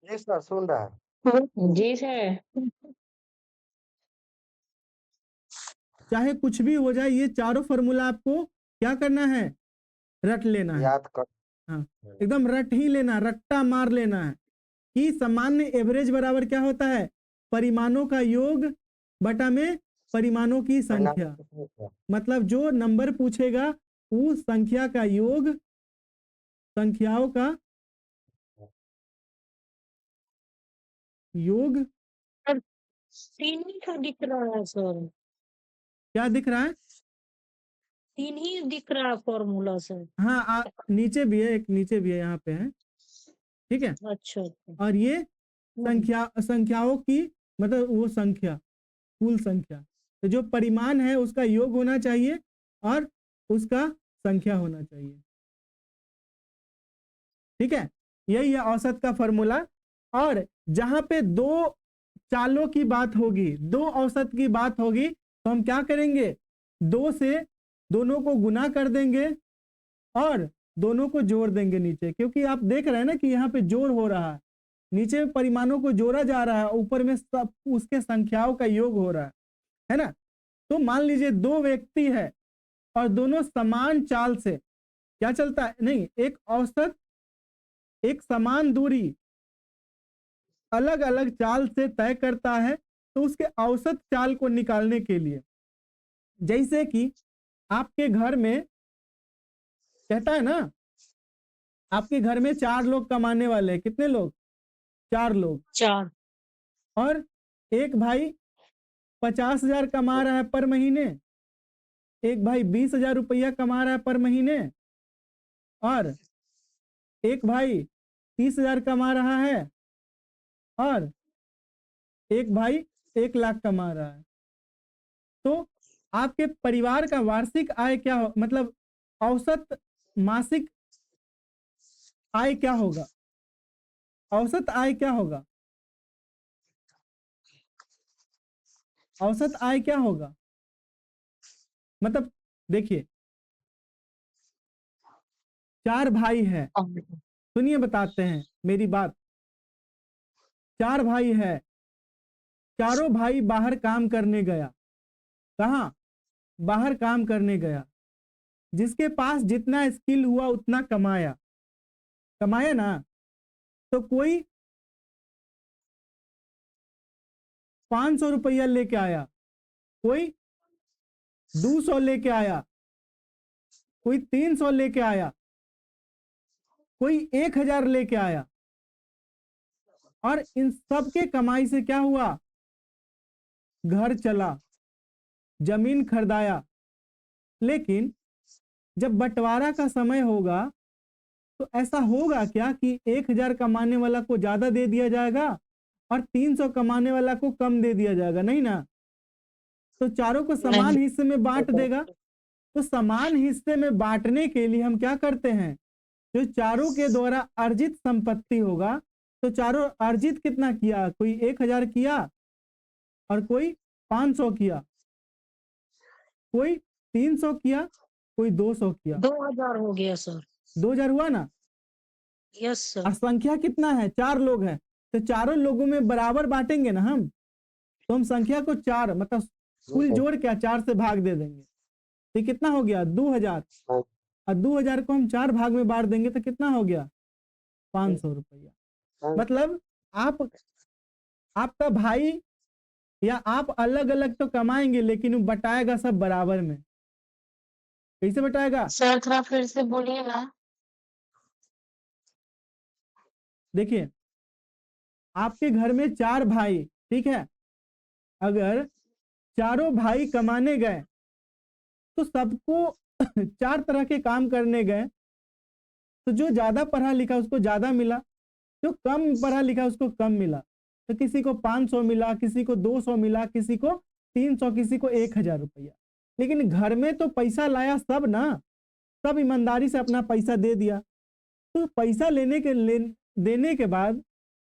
जी सर, सुन रहा है। जी सर। चाहे कुछ भी हो जाए ये चारों फॉर्मूला आपको क्या करना है? रट लेना है। याद कर। हाँ, एकदम रट ही लेना, रट्टा मार लेना है कि सामान्य एवरेज बराबर क्या होता है? परिमाणों का योग बटा में परिमाणों की संख्या। मतलब जो नंबर पूछेगा उस संख्या का योग संख्याओं का योग। तीन ही तो दिख रहा है सर। क्या दिख रहा है? 3 ही दिख रहा है फॉर्मूला सर। हाँ, नीचे भी है, एक नीचे भी है, यहाँ पे है। ठीक है, अच्छा अच्छा। और ये संख्याओं की मतलब वो संख्या, कुल संख्या, तो जो परिमाण है उसका योग होना चाहिए और उसका संख्या होना चाहिए। ठीक है, यही है औसत का फॉर्मूला। और जहां पे 2 चालों की बात होगी, 2 औसत की बात होगी, तो हम क्या करेंगे? 2 से दोनों को गुना कर देंगे और दोनों को जोड़ देंगे नीचे, क्योंकि आप देख रहे हैं ना कि यहाँ पे जोड़ हो रहा है, नीचे में परिमाणों को जोड़ा जा रहा है, ऊपर में सब उसके संख्याओं का योग हो रहा है ना। तो मान लीजिए 2 व्यक्ति है और दोनों समान चाल से क्या चलता है, नहीं, एक औसत, एक समान दूरी अलग अलग चाल से तय करता है, तो उसके औसत चाल को निकालने के लिए, जैसे कि आपके घर में कहता है ना, आपके घर में 4 लोग कमाने वाले हैं, कितने लोग, 4 लोग, 4 और एक भाई 50,000 कमा रहा है पर महीने, एक भाई 20,000 रुपया कमा रहा है पर महीने, और एक भाई 30,000 कमा रहा है, और एक भाई 1 लाख कमा रहा है। तो आपके परिवार का वार्षिक आय क्या हो, मतलब औसत मासिक आय क्या होगा, औसत आय क्या होगा, औसत आय क्या होगा, मतलब देखिए 4 भाई है, सुनिए बताते हैं मेरी बात, 4 भाई है, चारों भाई बाहर काम करने गया, कहाँ, बाहर काम करने गया, जिसके पास जितना स्किल हुआ उतना कमाया, कमाया ना, तो कोई 500 रुपया लेके आया, कोई 200 लेके आया, कोई 300 लेके आया, कोई 1,000 लेके आया, और इन सब के कमाई से क्या हुआ, घर चला, जमीन खरीदाया। लेकिन जब बंटवारा का समय होगा तो ऐसा होगा क्या कि 1,000 कमाने वाला को ज्यादा दे दिया जाएगा और 300 कमाने वाला को कम दे दिया जाएगा, नहीं ना, तो चारों को समान नहीं। हिस्से में बांट देगा। तो समान हिस्से में बांटने के लिए हम क्या करते हैं, जो चारों के द्वारा अर्जित संपत्ति होगा, तो चारों अर्जित कितना किया, कोई 1,000 किया और कोई 500 किया, कोई 300 किया, कोई 200 किया, 2000 हो गया सर। 2,000 हुआ ना। Yes sir. और संख्या कितना है, 4 लोग हैं, तो चारों लोगों में बराबर बांटेंगे ना हम, तो हम संख्या को 4 मतलब कुल जोड़ क्या 4 से भाग दे देंगे, तो कितना हो गया 2,000, और 2,000 को हम 4 भाग में बांट देंगे तो कितना हो गया 500 रुपया। मतलब आपका भाई या आप अलग अलग तो कमाएंगे, लेकिन वो बटाएगा सब बराबर में। कैसे बटाएगा, सर थोड़ा फिर से बोलिए ना। देखिए आपके घर में 4 भाई, ठीक है, अगर चारों भाई कमाने गए तो सबको 4 तरह के काम करने गए, तो जो ज्यादा पढ़ा लिखा उसको ज्यादा मिला, जो कम पढ़ा लिखा उसको कम मिला, तो किसी को 500 मिला, किसी को 200 मिला, किसी को 300, किसी को 1,000 रुपया। लेकिन घर में तो पैसा लाया सब ना, सब ईमानदारी से अपना पैसा दे दिया। तो पैसा देने के बाद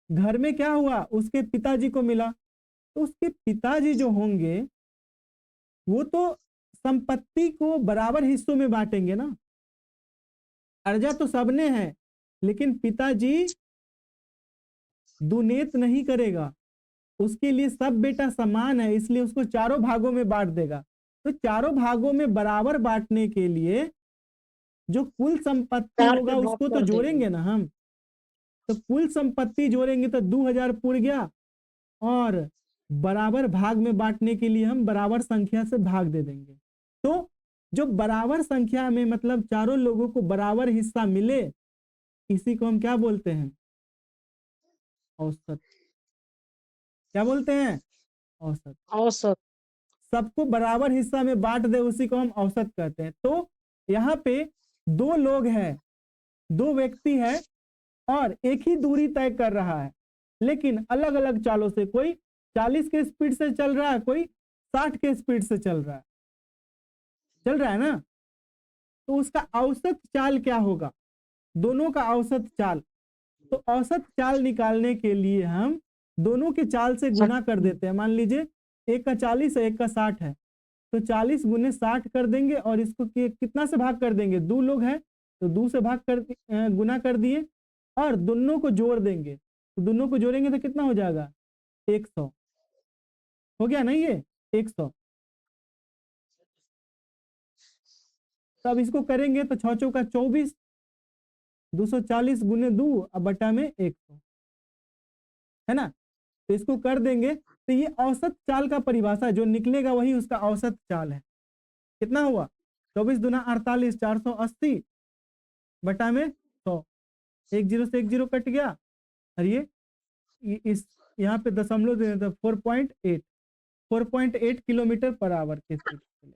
घर में क्या हुआ, उसके पिताजी को मिला, तो उसके पिताजी जो होंगे वो तो संपत्ति को बराबर हिस्सों में बांटेंगे ना। अर्जा तो सबने है, लेकिन पिताजी दुनेत नहीं करेगा, उसके लिए सब बेटा समान है, इसलिए उसको चारों भागों में बांट देगा। तो चारों भागों में बराबर बांटने के लिए जो कुल संपत्ति 4 होगा पे भाग उसको तो कर देंगे। जोड़ेंगे ना हम, तो कुल संपत्ति जोड़ेंगे तो 2,000 पुर गया, और बराबर भाग में बांटने के लिए हम बराबर संख्या से भाग दे देंगे। तो जो बराबर संख्या में मतलब चारों लोगों को बराबर हिस्सा मिले, इसी को हम क्या बोलते हैं, औसत। क्या बोलते हैं, औसत। औसत। सबको बराबर हिस्सा में बांट दे, उसी को हम औसत कहते हैं। तो यहाँ पे 2 लोग हैं, 2 व्यक्ति है, और एक ही दूरी तय कर रहा है, लेकिन अलग अलग चालों से, कोई 40 के स्पीड से चल रहा है, कोई 60 के स्पीड से चल रहा है ना। तो उसका औसत चाल क्या होगा, दोनों का औसत चाल। तो औसत चाल निकालने के लिए हम दोनों के चाल से गुना कर देते हैं। मान लीजिए एक का 40 है, एक का 60 है, तो 40 गुने 60 कर देंगे, और इसको कितना से भाग कर देंगे, 2 लोग हैं तो 2 से भाग कर गुना कर दिए, और दोनों को जोड़ देंगे, तो दोनों को जोड़ेंगे तो कितना हो जाएगा 100 हो गया ना, ये 100। तो अब इसको करेंगे तो 6 चौका 24, 240 गुने 2 अब बटा में 100, है ना। तो इसको कर देंगे तो ये औसत चाल का परिभाषा जो निकलेगा वही उसका औसत चाल है। कितना हुआ 24 दूना 48, 480 बटा में 100, 1 0 से 1 0 कट गया और इस यहाँ पे दशमलव दे देते 4.8 किलोमीटर पर आवर के स्पीड से।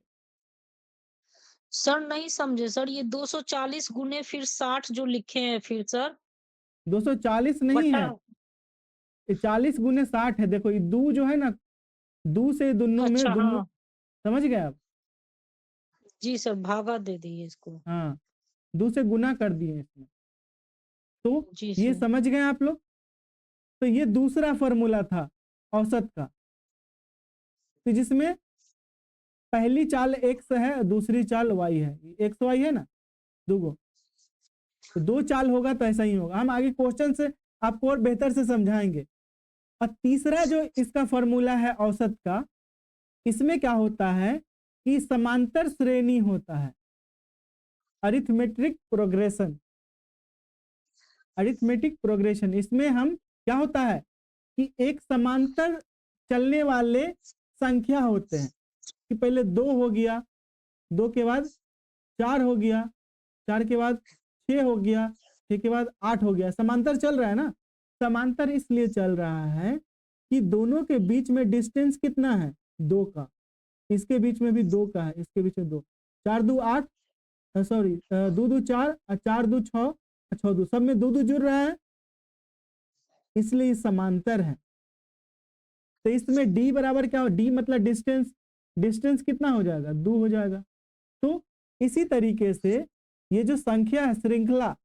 सर नहीं समझे सर, ये 240 गुने फिर 60 जो लिखे हैं फिर सर 240 नहीं बटा। है, ये 40 गुने 60 है। देखो ये दू जो है ना, दू से दोनों में अच्छा दोनों, हाँ समझ गए आप। जी सर, भागा दे दिए इसको। हाँ, दू से गुना कर दिए इसमें, तो जी ये सर। समझ गए आप लोग। तो ये दूसरा फॉर्मूला था औसत का, तो जिसमें पहली चाल x है, दूसरी चाल y है, x y है ना दो, तो दो चाल होगा तो ऐसा ही होगा। हम आगे क्वेश्चन से आपको और बेहतर से समझाएंगे। और तीसरा जो इसका फॉर्मूला है औसत का, इसमें क्या होता है कि समांतर श्रेणी होता है, अरिथमेटिक प्रोग्रेशन। अरिथमेटिक प्रोग्रेशन इसमें हम क्या होता है कि एक समांतर चलने वाले संख्या होते हैं कि पहले 2 हो गया, 2 के बाद 4 हो गया, 4 के बाद 6 हो गया, 6 के बाद 8 हो गया। समांतर चल रहा है ना। समांतर इसलिए चल रहा है कि दोनों के बीच में डिस्टेंस कितना है 2 का, इसके बीच में भी 2 का है, इसके बीच में 2, 4 2 8, सॉरी 2 2 4, 4 2 6, 6 2, सब में 2 2 जुड़ रहा है, इसलिए समांतर है। तो इसमें d बराबर क्या हो, d मतलब डिस्टेंस, डिस्टेंस कितना हो जाएगा 2 हो जाएगा। तो इसी तरीके से ये जो संख्या है श्रृंखला,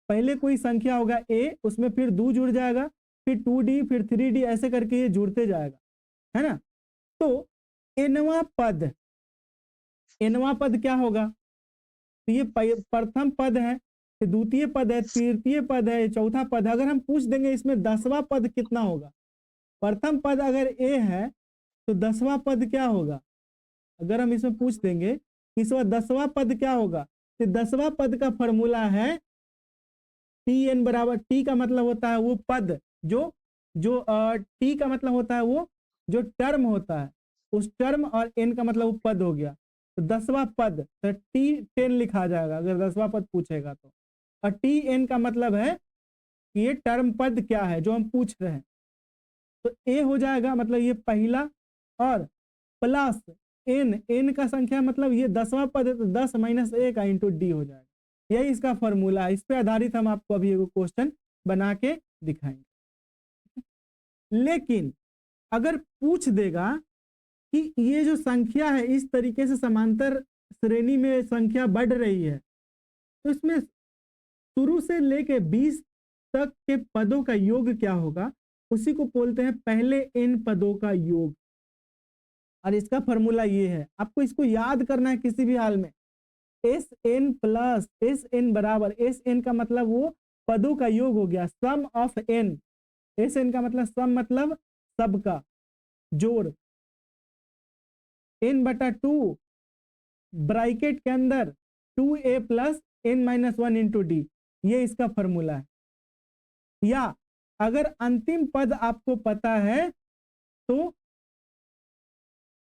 पहले कोई संख्या होगा a, उसमें फिर 2 जुड़ जाएगा, फिर 2d, फिर 3d, ऐसे करके ये जुड़ते जाएगा, है ना। तो nवां पद क्या होगा, तो ये प्रथम पद है, फिर द्वितीय पद है, तृतीय पद है, चौथा पद है। अगर हम पूछ देंगे इसमें 10वां पद कितना होगा, प्रथम पद अगर a है तो 10वां पद क्या होगा। अगर हम इसमें पूछ देंगे इस बार 10वां पद क्या होगा, तो 10वां पद का फॉर्मूला है tn बराबर, t का मतलब होता है वो पद जो t का मतलब होता है वो जो टर्म होता है, उस टर्म, और n का मतलब वो पद हो गया। तो 10वां पद तो t10 लिखा जाएगा अगर 10वां पद पूछेगा तो, और tn का मतलब है कि ये टर्म पद क्या है जो हम पूछ रहे हैं। तो a हो जाएगा मतलब ये पहला, और प्लस n का संख्या मतलब ये 10वां पद है तो 10 माइनस 1 इंटू डी हो जाएगा। यही इसका फॉर्मूला है। इस पे आधारित हम आपको अभी एक क्वेश्चन बना के दिखाएंगे। लेकिन अगर पूछ देगा कि ये जो संख्या है इस तरीके से समांतर श्रेणी में संख्या बढ़ रही है, तो इसमें शुरू से लेके 20 तक के पदों का योग क्या होगा, उसी को बोलते हैं पहले n पदों का योग। और इसका फॉर्मूला ये है, आपको इसको याद करना है किसी भी हाल में। S N plus S N बराबर, एस एन का मतलब वो पदों का योग हो गया, sum of N. S N का मतलब सम मतलब सबका जोड़, एन बटा 2 ब्रैकेट के अंदर 2a plus n minus 1 into D, ये इसका फॉर्मूला है। या अगर अंतिम पद आपको पता है तो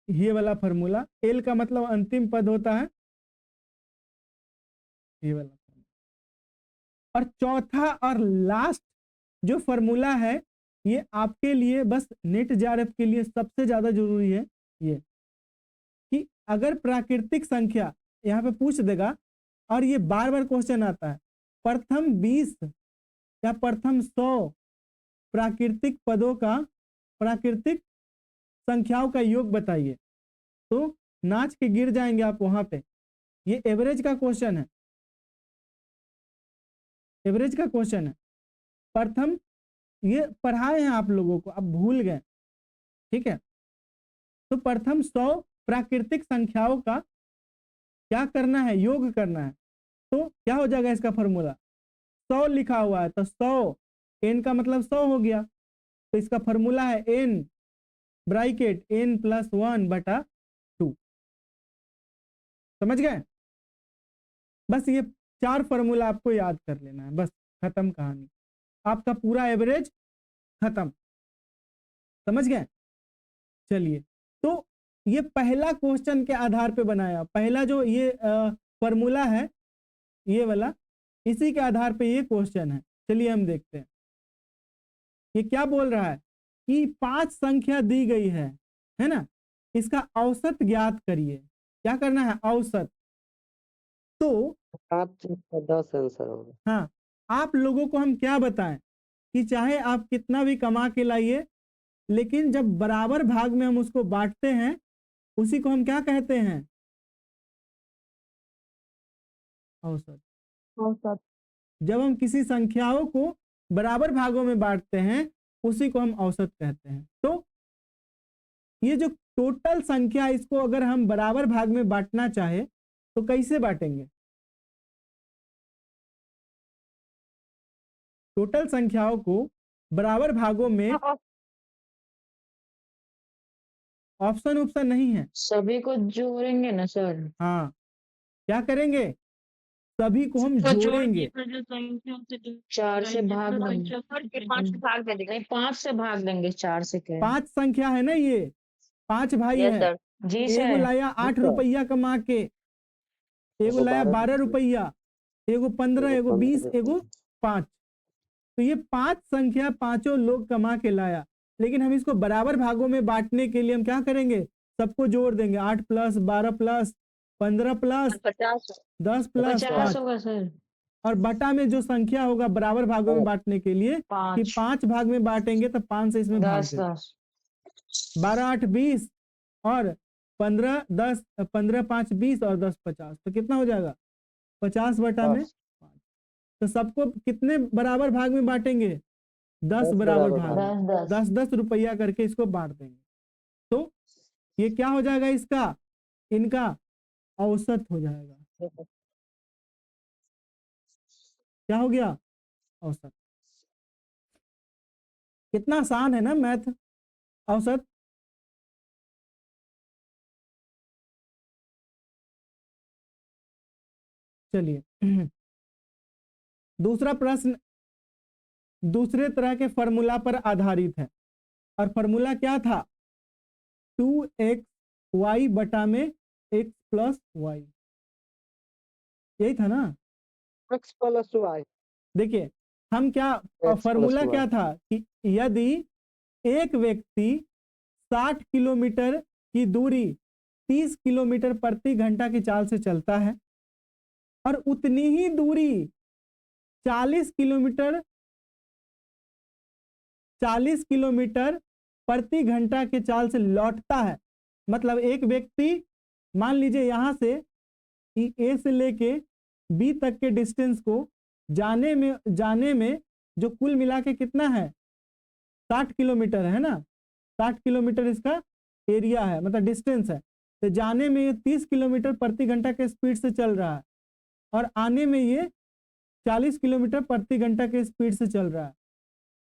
ये वाला फॉर्मूला, एल का मतलब अंतिम पद होता है, ये वाला। और चौथा और लास्ट जो फॉर्मूला है ये आपके लिए बस नेट जेआरएफ के लिए सबसे ज्यादा जरूरी है, ये कि अगर प्राकृतिक संख्या यहाँ पे पूछ देगा, और ये बार बार क्वेश्चन आता है, प्रथम 20 या प्रथम 100 प्राकृतिक पदों का, प्राकृतिक संख्याओं का योग बताइए, तो नाच के गिर जाएंगे आप वहां पे। ये एवरेज का क्वेश्चन है, एवरेज का क्वेश्चन है। प्रथम ये पढ़ाए हैं आप लोगों को, अब भूल गए, ठीक है। तो प्रथम 100 प्राकृतिक संख्याओं का क्या करना है, योग करना है। तो क्या हो जाएगा इसका फॉर्मूला, 100 लिखा हुआ है तो 100, n का मतलब 100 हो गया, तो इसका फॉर्मूला है n ब्रैकेट n प्लस 1 बटा 2। समझ गए। बस ये 4 फॉर्मूला आपको याद कर लेना है, बस खत्म कहानी, आपका पूरा एवरेज खत्म। समझ गए? चलिए, तो ये पहला क्वेश्चन के आधार पे बनाया, पहला जो ये फॉर्मूला है ये वाला, इसी के आधार पे ये क्वेश्चन है। चलिए हम देखते हैं ये क्या बोल रहा है कि 5 संख्या दी गई है ना, इसका औसत ज्ञात करिए। क्या करना है? औसत। तो 10 आंसर होगा। हाँ, आप लोगों को हम क्या बताएं कि चाहे आप कितना भी कमा के लाइए, लेकिन जब बराबर भाग में हम उसको बांटते हैं, उसी को हम क्या कहते हैं? औसत। औसत। जब हम किसी संख्याओं को बराबर भागों में बांटते हैं, उसी को हम औसत कहते हैं। तो ये जो टोटल संख्या, इसको अगर हम बराबर भाग में बांटना चाहे तो कैसे बांटेंगे? टोटल संख्याओं को बराबर भागों में ऑप्शन नहीं है। सभी को जोड़ेंगे ना सर? हाँ, क्या करेंगे? सभी को हम जोड़ेंगे। 4 से भाग देंगे। 5 भाग दे देंगे। नहीं 5 से भाग देंगे, 4 से क्या? 5 संख्या है ना, ये 5 भाई यस है। सर। जी एगो सर। लाया 8 रुपया कमा के, एगो लाया 12 रुपया, एगो 15, एगो 20, एगो 5। तो ये 5 संख्या पांचों लोग कमा के लाया, लेकिन हम इसको बराबर भागों में बांटने के लिए हम क्या करेंगे? सबको जोड़ देंगे। 8 प्लस 12 प्लस 15 प्लस 50 10 प्लस 50 5, होगा सर। और बटा में जो संख्या होगा बराबर भागों में बांटने के लिए, कि 5 5 भाग में बांटेंगे तो 5 से इसमें भाग 10 देंगे। 10 12 8 20 और 15 10, 15 5 20 और 10 50, तो कितना हो जाएगा? 50 बटा में 5। तो सबको कितने बराबर भाग में बांटेंगे? 10 बराबर भाग में। 10 10 10 10 रुपया करके इसको बांट देंगे। तो ये क्या हो जाएगा? इसका, इनका औसत हो जाएगा। क्या हो गया? औसत। कितना आसान है ना मैथ, औसत। चलिए दूसरा प्रश्न दूसरे तरह के फॉर्मूला पर आधारित है, और फॉर्मूला क्या था? 2xy बटा में x प्लस वाई, यही था ना? x plus y। देखिए हम क्या, X फॉर्मूला plus क्या Y। था कि यदि एक व्यक्ति 60 किलोमीटर की दूरी 30 किलोमीटर प्रति घंटा की चाल से चलता है, और उतनी ही दूरी 40 किलोमीटर प्रति घंटा के चाल से लौटता है। मतलब एक व्यक्ति, मान लीजिए यहां से ए से लेके बी तक के डिस्टेंस को जाने में जो कुल मिला के कितना है? 60 किलोमीटर है ना। 60 किलोमीटर इसका एरिया है, मतलब डिस्टेंस है। तो जाने में ये 30 किलोमीटर प्रति घंटा के स्पीड से चल रहा है, और आने में ये 40 किलोमीटर प्रति घंटा के स्पीड से चल रहा है।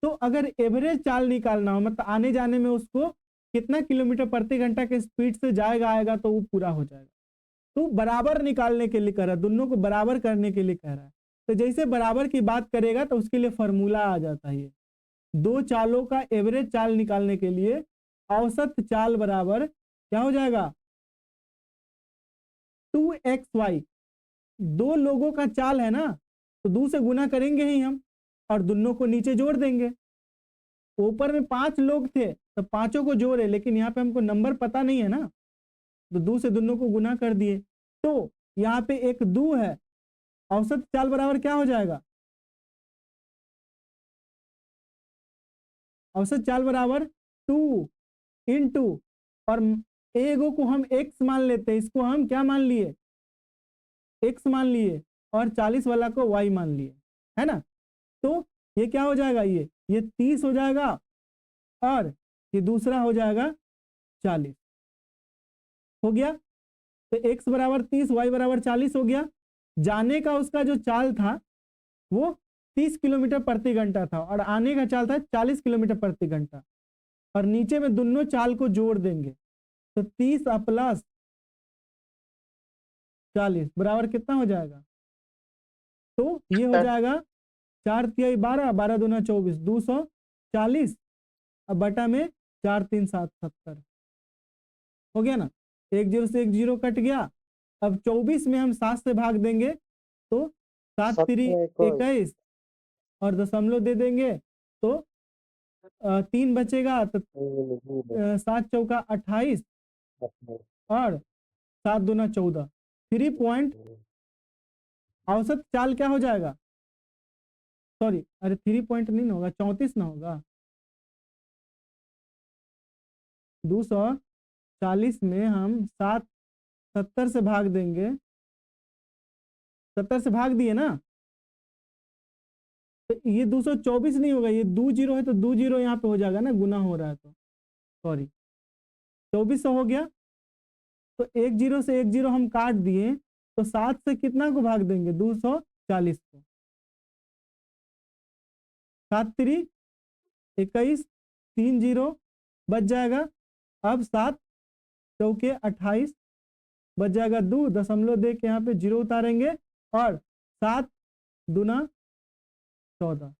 तो अगर एवरेज चाल निकालना हो, मतलब आने जाने में उसको कितना किलोमीटर प्रति घंटा के स्पीड से आएगा, तो वो पूरा हो जाएगा। तो बराबर निकालने के लिए कह रहा है, दोनों को बराबर करने के लिए कह रहा है। तो जैसे बराबर की बात करेगा तो उसके लिए फॉर्मूला आ जाता है। दो चालों का एवरेज चाल निकालने के लिए औसत चाल बराबर क्या हो जाएगा? 2xy। दो लोगों का चाल है ना, तो 2 से गुना करेंगे ही हम, और दोनों को नीचे जोड़ देंगे। ऊपर में 5 लोग थे तो पांचों को जोड़े, लेकिन यहाँ पे हमको नंबर पता नहीं है ना, तो 2 से दोनों को गुना कर दिए। तो यहाँ पे एक 2 है, औसत चाल बराबर क्या हो जाएगा? औसत चाल बराबर 2 इंटू, और एगो को हम x मान लेते हैं, इसको हम क्या मान लिए? x मान लिए, और 40 वाला को y मान लिए, है ना। तो ये क्या हो जाएगा? ये 30 हो जाएगा, और ये दूसरा हो जाएगा 40। हो गया। तो x बराबर 30, y बराबर 40 हो गया। जाने का उसका जो चाल था वो 30 किलोमीटर प्रति घंटा था, और आने का चाल था 40 किलोमीटर प्रति घंटा, और नीचे में दोनों चाल को जोड़ देंगे। तो 30 प्लस 40 बराबर कितना हो जाएगा? तो ये हो जाएगा 4 तिहाई 12, 12 दूना 24, 240, अब बटा में 4 3 7 70 हो गया ना। 1 0 से 1 0 कट गया। अब 24 में हम 7 से भाग देंगे तो 7 3 21 और दशमलव दे देंगे तो 3 बचेगा तो 7 चौका 28 और 7 दूना 14, 3 पॉइंट औसत चाल क्या हो जाएगा, सॉरी अरे 3 पॉइंट नहीं ना होगा, 34 ना होगा। 240 में हम 70 से भाग देंगे, 70 से भाग दिए ना, तो ये 224 नहीं होगा, ये 2 0 है तो 2 0 यहाँ पे हो जाएगा ना, गुना हो रहा है तो सॉरी 2400 हो गया। तो 1 0 से 1 0 हम काट दिए तो 7 से कितना को भाग देंगे, 240 को। 7 3 21, 3 0 बच जाएगा। अब 7 चौके 28 बच जाएगा 2, दशमलव दे के यहाँ पे 0 उतारेंगे और 7 दूना 14,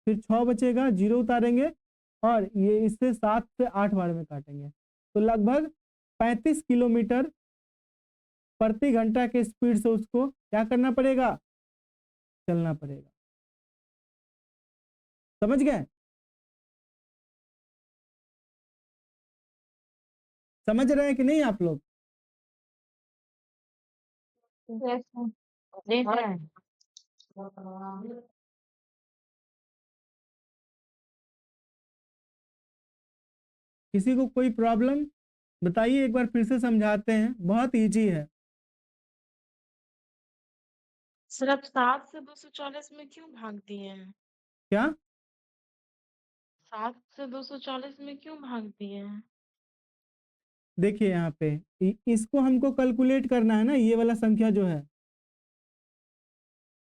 फिर 6 बचेगा 0 उतारेंगे और ये इससे 7 से 8 बार में काटेंगे तो लगभग 35 किलोमीटर प्रति घंटा के स्पीड से उसको क्या करना पड़ेगा, चलना पड़ेगा। समझ गए, समझ रहे हैं कि नहीं आप लोग? Yes, sir. किसी को कोई प्रॉब्लम बताइए, एक बार फिर से समझाते हैं, बहुत इजी है। सर आप 7 से 240 में क्यों भाग दिए हैं? क्या 7 से 240 में क्यों भाग दिए हैं? देखिए यहाँ पे इसको हमको कैलकुलेट करना है ना, ये वाला संख्या जो है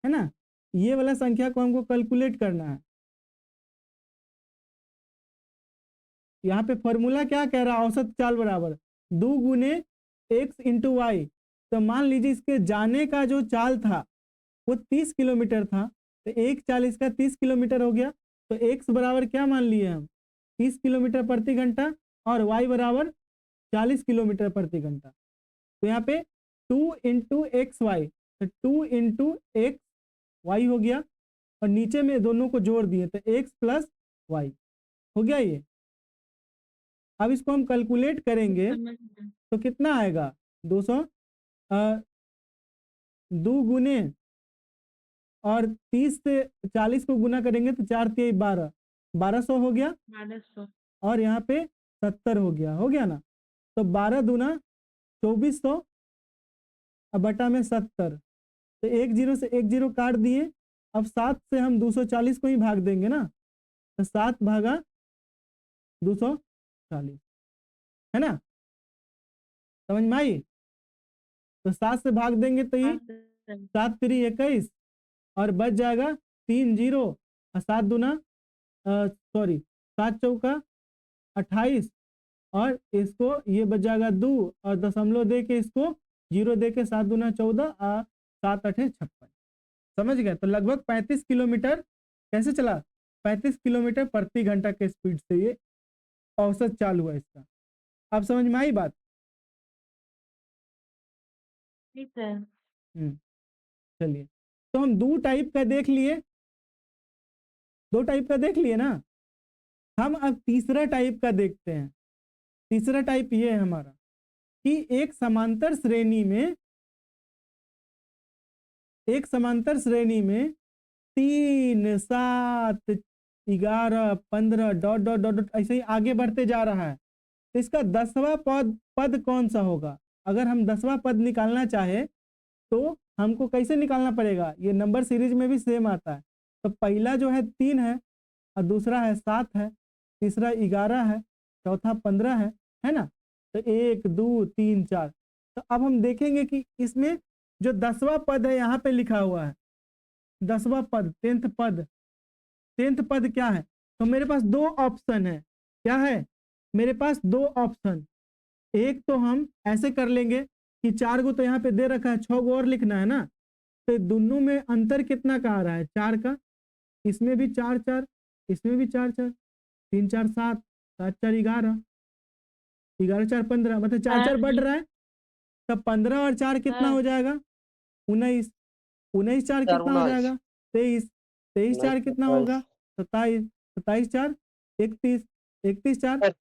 ना, ये वाला संख्या को हमको कैलकुलेट करना है। यहाँ पे फॉर्मूला क्या कह रहा है, औसत चाल बराबर 2 गुने x इंटू वाई। तो मान लीजिए इसके जाने का जो चाल था वो 30 किलोमीटर था, तो 1 चाल इसका 30 किलोमीटर हो गया। तो x बराबर क्या मान लिए हम, 30 किलोमीटर प्रति घंटा और y बराबर 40 किलोमीटर प्रति घंटा। तो यहाँ पे 2 इंटू एक्स वाई, तो 2 इंटू एक्स वाई हो गया और नीचे में दोनों को जोड़ दिए तो x प्लस वाई हो गया ये। अब इसको हम कैलकुलेट करेंगे समझ गए। तो कितना आएगा, 2 गुने और 30 से 40 को गुना करेंगे तो 4 3 12, 1200 हो गया 1200 और यहाँ पे 70 हो गया ना। तो 12 दूना 2400 अब बटा में 70, तो 1 0 से 1 0 काट दिए। अब 7 से हम 240 को ही भाग देंगे ना, तो 7 भागा 240 है ना, समझ में आई। तो 7 से भाग देंगे तो ये हाँ सर। 7 3 21 और बच जाएगा 3 0 और 7 दूना सॉरी 7 चौका 28 और इसको ये बच जाएगा 2 और दशमलव दे के इसको 0 दे के 7 दूना 14 और 7 8 56। समझ गए। तो लगभग 35 किलोमीटर कैसे चला, 35 किलोमीटर प्रति घंटा के स्पीड से ये औसत चाल हुआ इसका। अब समझ में आई बात। ठीक है। चलिए, तो हम 2 टाइप का देख लिए, 2 टाइप का देख लिए ना। हम अब तीसरा टाइप का देखते हैं। तीसरा टाइप ये है हमारा कि एक समांतर श्रेणी में 3 7 11 15 डॉट डॉट डॉट डॉट ऐसे ही आगे बढ़ते जा रहा है। तो इसका 10वां पद कौन सा होगा। अगर हम 10वां पद निकालना चाहे तो हमको कैसे निकालना पड़ेगा, ये नंबर सीरीज में भी सेम आता है। तो पहला जो है 3 है और दूसरा है 7 है, तीसरा 11 है, चौथा 15 है ना। तो 1 2 3 4। तो अब हम देखेंगे कि इसमें जो 10वां पद है यहाँ पे लिखा हुआ है 10वां पद 10th पद। 10th पद क्या है, तो मेरे पास 2 ऑप्शन है। क्या है, मेरे पास 2 ऑप्शन। एक तो हम ऐसे कर लेंगे कि 4 गो तो यहाँ पे दे रखा है, 6 गो और लिखना है ना। तो दोनों में अंतर कितना का आ रहा है? 4 का। इसमें भी 4 4, इसमें भी 4 4, 3 4 7, 7 4 11, 11 4 15, मतलब 4 4 बढ़ रहा है। तब 15 और 4 कितना हो जाएगा? 19। 19 4 4 कितना हो 19 जाएगा? 23। 23 4 कितना होगा? 27। 27 4 31। 31 4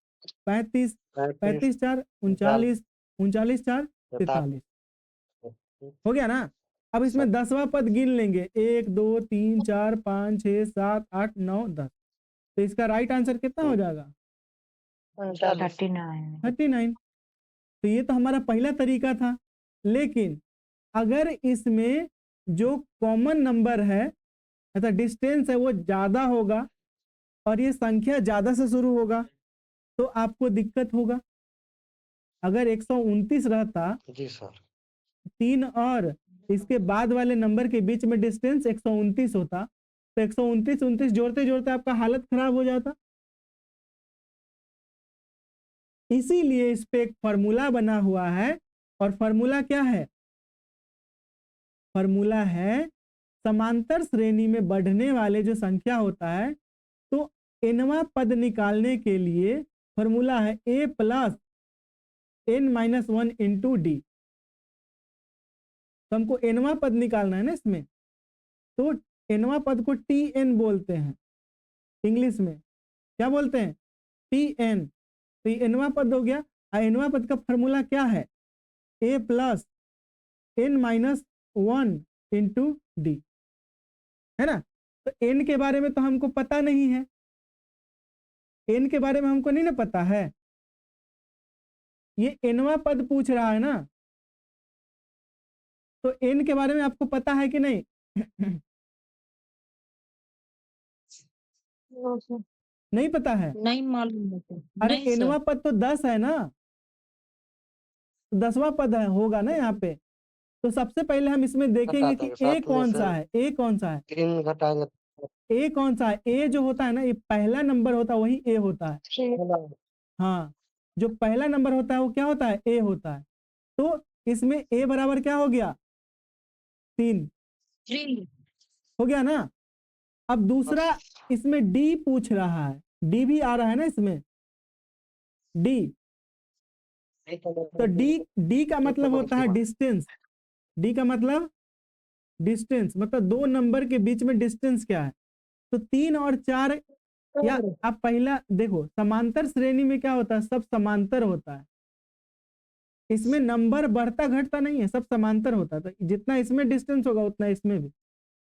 35। 35 4 39। 39 4 43। हो गया ना? अब इसमें 10वां पद गिन लेंगे, 1 2 3 4 5 6 7 8 9 10। तो इसका राइट आंसर कितना हो जाएगा? 39 39। तो ये तो हमारा पहला तरीका था। लेकिन अगर इसमें जो कॉमन नंबर है अर्थात डिस्टेंस है वो ज्यादा होगा और ये संख्या ज्यादा से शुरू होगा तो आपको दिक्कत होगा। अगर 129 रहता, जी सर। 3 और इसके बाद वाले नंबर के बीच में डिस्टेंस 129 होता, तो 129 29 जोड़ते जोड़ते आपका हालत खराब हो जाता। इसीलिए इस पे एक फॉर्मूला बना हुआ है, और फॉर्मूला क्या है? फॉर्मूला है समांतर श्रेणी में बढ़ने वाले जो संख्या होता है, तो nवां पद निकालने के लिए फॉर्मूला है a plus n-1 into D. तो हमको nवां पद निकालना है ना इसमें, तो nवां पद को tn बोलते हैं। इंग्लिश में क्या बोलते हैं? tn। तो ये nवां पद हो गया। और nवां पद का फॉर्मूला क्या है? a plus n-1 into D, है ना? तो n के बारे में तो हमको पता नहीं है, n के बारे में हमको नहीं ना पता है। ये nवां पद पूछ रहा है ना, तो n के बारे में आपको पता है कि नहीं? नहीं पता है? नहीं मालूम मुझे। अरे नहीं सर। nवां पद तो 10 है ना, 10वां पद है होगा ना यहाँ पे। तो सबसे पहले हम इसमें देखेंगे कि घटा a देंगे, कौन सात सा में है, a कौन सा है, 3 घटाएंगे a कौन सा है। a जो होता है ना, ये पहला नंबर होता है वही a होता है। 6 हाँ, जो पहला नंबर होता है वो क्या होता है? a होता है। तो इसमें a बराबर क्या हो गया? 3 3 हो गया ना। अब दूसरा इसमें d पूछ रहा है, d भी आ रहा है ना इसमें, d। तो d का मतलब होता है डिस्टेंस। d का मतलब डिस्टेंस, मतलब दो नंबर के बीच में डिस्टेंस क्या है। तो 3 और 4, या आप पहला देखो, समांतर श्रेणी में क्या होता है? सब समांतर होता है। इसमें नंबर बढ़ता घटता नहीं है, सब समांतर होता है। तो जितना इसमें डिस्टेंस होगा उतना इसमें भी।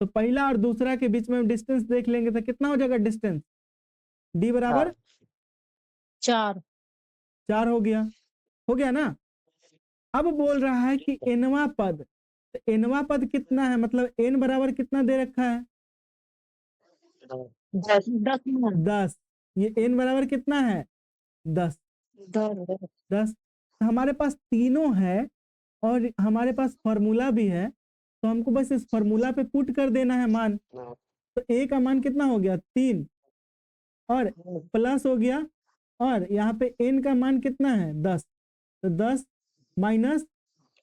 तो पहला और दूसरा के बीच में डिस्टेंस देख लेंगे तो कितना हो जाएगा डिस्टेंस? d बराबर 4 4 हो गया। हो गया ना। अब बोल रहा है कि nवां पद, तो nवां पद कितना है? मतलब n बराबर कितना दे रखा है? 10 10। ये n बराबर कितना है? 10। 10। तो हमारे पास तीनों है और हमारे पास फॉर्मूला भी है, तो हमको बस इस फॉर्मूला पे पुट कर देना है मान। तो a का मान कितना हो गया? 3, और प्लस हो गया, और यहाँ पे n का मान कितना है? 10। तो 10 माइनस,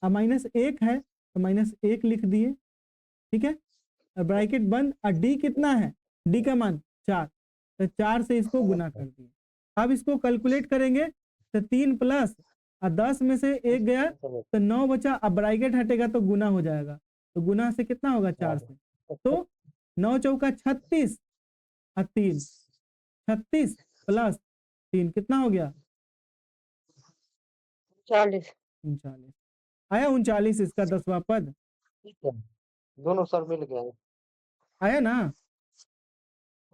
माइनस 1 है तो माइनस 1 लिख दिए, ठीक है। और ब्रैकेट बंद। और d कितना है? d का मान 4, तो 4 से इसको गुना कर दिए। अब इसको कैलकुलेट करेंगे तो 3 प्लस 10 में से 1 गया तो 9 बचा। अब ब्रैकेट हटेगा तो गुना हो जाएगा, तो गुना से कितना होगा? 4 से। तो 9 चौका 36 और 3, 36 प्लस 3 कितना हो गया? 40 39। आया 39 इसका 10वां पद? दोनों सर मिल गए। आया ना?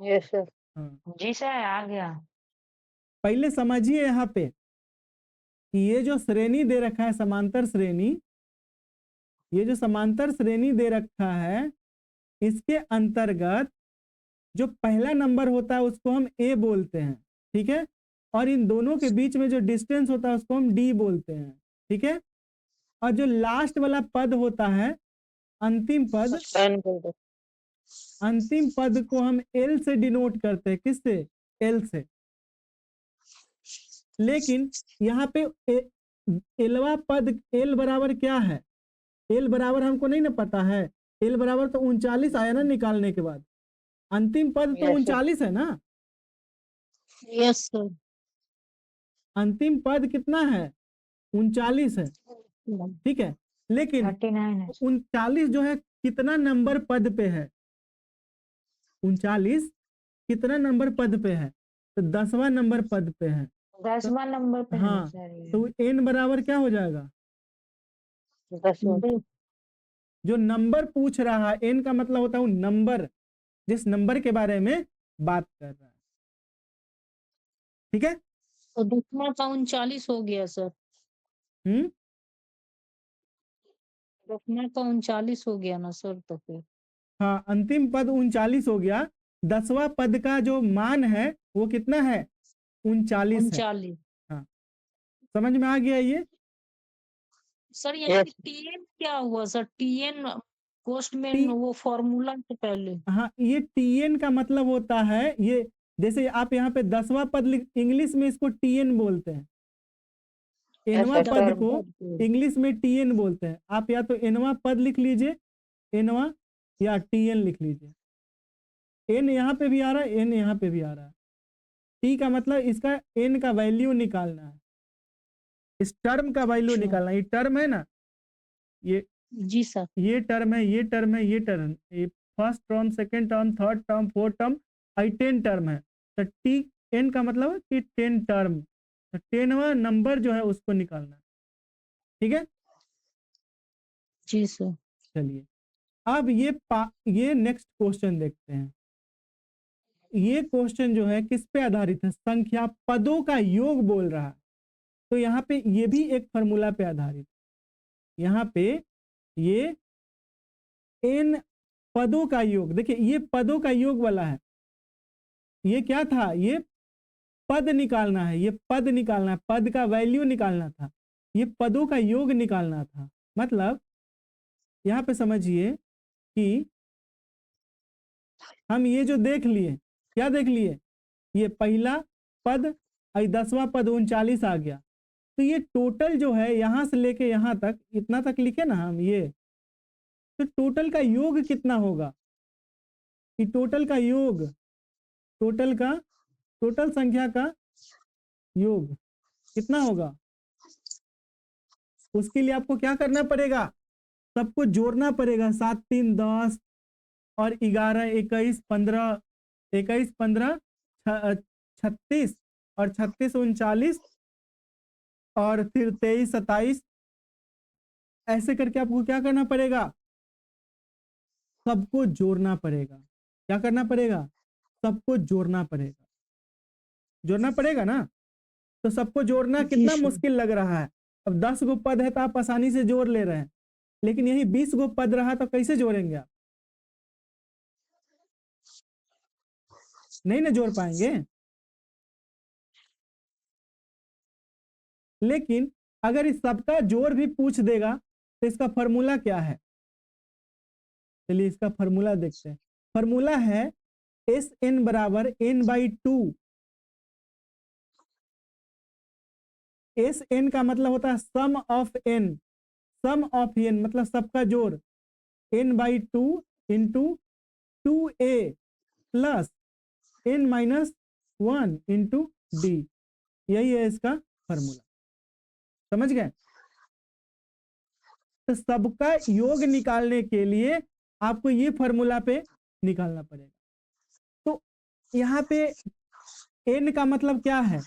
Yes sir. हाँ। जी सर आ गया। पहले समझिए यहाँ पे कि ये जो श्रेणी दे रखा है समांतर श्रेणी, ये जो समांतर श्रेणी दे रखा है, इसके अंतर्गत जो पहला नंबर होता है उसको हम a बोलते हैं, ठीक है। और इन दोनों के बीच में जो डिस्टेंस होता है उसको हम d बोलते हैं, ठीक है। और जो लास्ट वाला पद होता है, अंतिम पद, अंतिम पद को हम l से डिनोट करते हैं। किससे? l से। लेकिन यहाँ पे एलवा पद l बराबर क्या है? l बराबर हमको नहीं ना पता है, एल बराबर तो 39 आया ना निकालने के बाद, अंतिम पद तो Yes, sir. 39 है ना, यस सर। अंतिम पद कितना है 39 है, ठीक है। लेकिन 39 है। 39 जो है कितना नंबर पद पे है, 39 कितना नंबर पद पे है, तो 10वां नंबर पद पे है। 10वां नंबर पे है हाँ, सर ये। तो एन बराबर क्या हो जाएगा, 10 दो। जो नंबर पूछ रहा है, एन का मतलब होता है वो नंबर, जिस नंबर के बारे में बात कर रहा है, ठीक है। तो 10वां का 39 हो गया सर, 10वां का 39 हो गया ना सर, तो फिर हाँ, अंतिम पद 39 हो गया, 10वां पद का जो मान है वो कितना है 39 है। 39। हाँ, समझ में आ गया ये। सर यहाँ Yes. पे टीएन क्या हुआ सर? टीएन पोस्टमैन टी वो फॉर्मूला से पहले। हाँ, ये टीएन का मतलब होता है ये, जैसे आप यहाँ पे 10वां पद इंग्लिश में इसको टीएन बोलते हैं, Yes, एनवा yes, पद sir. को इंग्लिश में टीएन बोलते हैं। आप या तो एनवा पद लिख लीजिए, एनवा, या टीएन लिख लीजिए। एन यहाँ पे भी आ रहा है, एन यहाँ पे भी आ रहा है। टी का मतलब इसका एन का वैल्यू निकालना है, इस टर्म का वैल्यू अच्छा। निकालना है। ये टर्म है ना, ये जी सर। ये टर्म है, ये टर्म है, ये टर्म, ये first term, second term, third term, fourth term, 10 term है। तो टी एन का मतलब है कि 10 टर्म, तो 10वां नंबर जो है उसको निकालना है, ठीक है। जी सर। चलिए अब ये नेक्स्ट क्वेश्चन देखते हैं। ये क्वेश्चन जो है किस पे आधारित है, संख्या पदों का योग बोल रहा है। तो यहाँ पे ये भी एक फॉर्मूला पे आधारित, यहाँ पे ये n पदों का योग, देखिए ये पदों का योग वाला है। ये क्या था, ये पद निकालना है, ये पद निकालना है, पद का वैल्यू निकालना था, ये पदों का योग निकालना था। मतलब यहाँ पे समझिए कि हम ये जो देख लिए, क्या देख लिए, ये पहला पद और 10वां पद 39 आ गया। तो ये टोटल जो है यहाँ से लेके यहाँ तक, इतना तक लिखे ना हम ये, तो टोटल का योग कितना होगा, कि टोटल का योग, टोटल संख्या का योग कितना होगा। उसके लिए आपको क्या करना पड़ेगा, सबको जोड़ना पड़ेगा। 7 3 10 और 11 21 15, 21 15 36 और 36 39 और फिर 23 27, ऐसे करके आपको क्या करना पड़ेगा, सबको जोड़ना पड़ेगा। क्या करना पड़ेगा, सबको जोड़ना पड़ेगा, जोड़ना पड़ेगा ना। तो सबको जोड़ना जी कितना सर। मुश्किल लग रहा है। अब 10 गो पद है तो आप आसानी से जोड़ ले रहे हैं, लेकिन यही 20 गो पद रहा तो कैसे जोड़ेंगे आप, नहीं ना जोड़ पाएंगे। लेकिन अगर इस सबका जोड़ भी पूछ देगा तो इसका फॉर्मूला क्या है, चलिए इसका फॉर्मूला देखते हैं। फॉर्मूला है एस एन बराबर n/2। एस एन का मतलब होता है sum of n, sum of n मतलब सबका जोड़, n/2 into 2a plus n-1 into D, यही है इसका फॉर्मूला। समझ गए। तो सबका योग निकालने के लिए आपको ये फॉर्मूला पे निकालना पड़ेगा। तो यहाँ पे n का मतलब क्या है,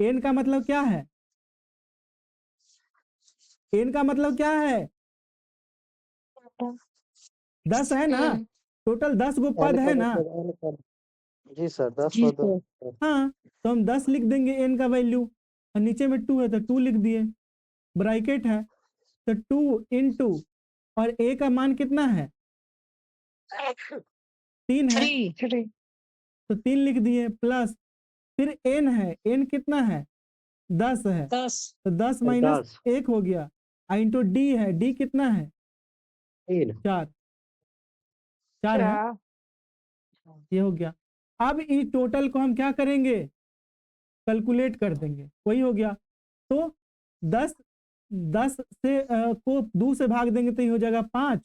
n का मतलब क्या है, n का मतलब क्या है, 10 है ना, टोटल 10 गो पद है ना। जी सर, 10 जी पद। सर। हाँ, तो हम 10 लिख देंगे n का वैल्यू, और नीचे में 2 है तो 2 लिख दिए, ब्रैकेट है तो 2 इंटू, और a का मान कितना है 3 है 3। तो 3 लिख दिए, प्लस फिर n है, n कितना है 10 है 10। तो 10 माइनस 10 1 हो गया, इंटू d है, d कितना है 3 4, 4 है, ये हो गया। अब इस टोटल को हम क्या करेंगे, कैलकुलेट कर देंगे, वही हो गया। तो 10 से को 2 से भाग देंगे तो ये हो जाएगा 5,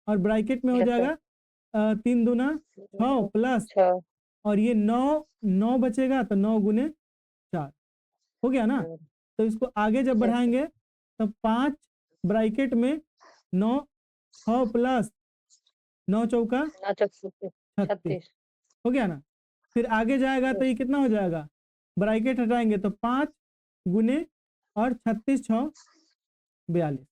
और ब्रैकेट में हो Yes, sir. जाएगा 3 दूना 6 प्लस छः और ये 9 बचेगा तो 9 गुने 4 हो गया ना। तो इसको आगे जब Yes, sir. बढ़ाएंगे तो 5 ब्रैकेट में 9 6 प्लस 9 चौका 36 36 हो गया ना। फिर आगे जाएगा तो ये कितना हो जाएगा, ब्रैकेट हटाएंगे तो 5 गुने और 36 6 42।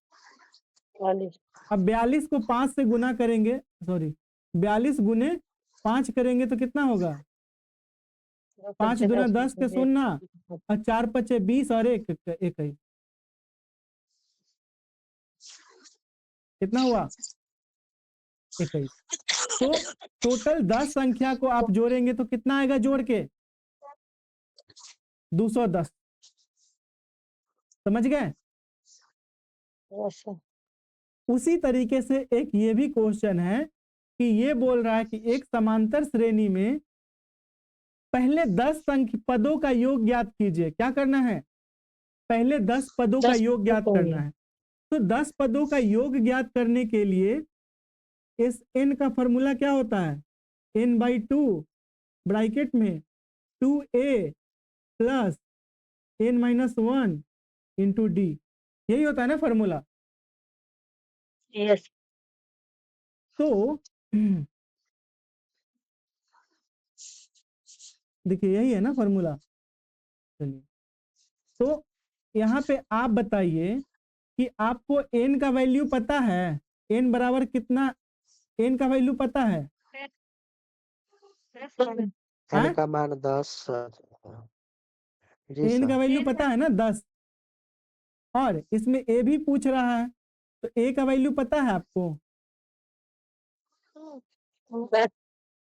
40 अब 42 को 5 से गुना करेंगे, सॉरी 42 गुने 5 करेंगे तो कितना होगा, 5 दूना 10 के 0 और 4 पचे 20 और 1 21। कितना हुआ 21। तो टोटल 10 संख्या को आप जोड़ेंगे तो कितना आएगा जोड़ के 210। समझ गए। Yes, sir. उसी तरीके से एक ये भी क्वेश्चन है कि ये बोल रहा है कि एक समांतर श्रेणी में पहले 10 पदों का योग ज्ञात कीजिए। क्या करना है, पहले 10 पदों का 10 योग ज्ञात पदों का करना है। तो 10 पदों का योग ज्ञात करने के लिए इस n का फॉर्मूला क्या होता है, n/2 ब्रैकेट में 2a plus n-1 into D, यही होता है ना फॉर्मूला। Yes. तो देखिए यही है ना फॉर्मूला। चलिए तो यहाँ पे आप बताइए कि आपको n का वैल्यू पता है, n बराबर कितना, n का वैल्यू पता है, n का मान 10 जी n सर। का वैल्यू पता है ना 10, और इसमें a भी पूछ रहा है तो a का वैल्यू पता है आपको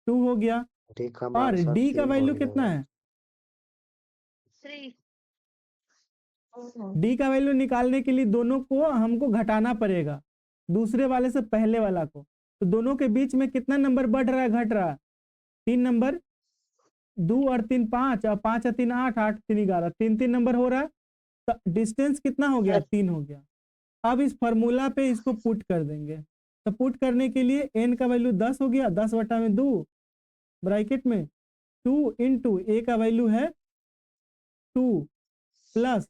2 हो गया, d का और मान सर d का 3 वैल्यू हो कितना गया। है, 3 d का वैल्यू निकालने के लिए दोनों को हमको घटाना पड़ेगा, दूसरे वाले से पहले वाला को। तो दोनों के बीच में कितना नंबर बढ़ रहा है घट रहा है, 3 नंबर, 2 और 3 5 और 5 और 3 8 8 3 11, 3 नंबर हो रहा है। तो डिस्टेंस कितना हो गया, 3 हो गया। अब इस फॉर्मूला पे इसको पुट कर देंगे। तो पुट करने के लिए n का वैल्यू 10 हो गया, 10 बटा में 2 ब्रैकेट में 2 इंटू a का वैल्यू है 2 प्लस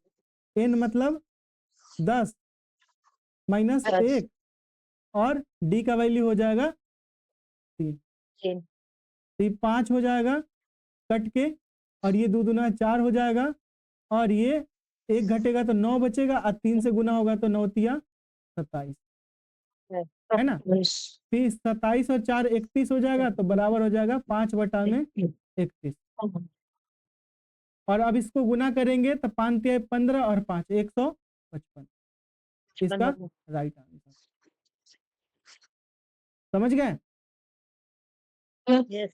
n मतलब 10 माइनस 1 और d का वैल्यू हो जाएगा 3, तो ये 5 हो जाएगा कट के, और ये 2 दूना 4 हो जाएगा, और ये 1 घटेगा तो 9 बचेगा, और 3 से गुना होगा तो 9 तिया 27, है ना। फिर 27 और 4 31 हो जाएगा, तो बराबर हो जाएगा 5 बटा में 31। और अब इसको गुना करेंगे तो 5 तिया 15 और 5 155, इसका राइट आंसर। समझ गए। Yes.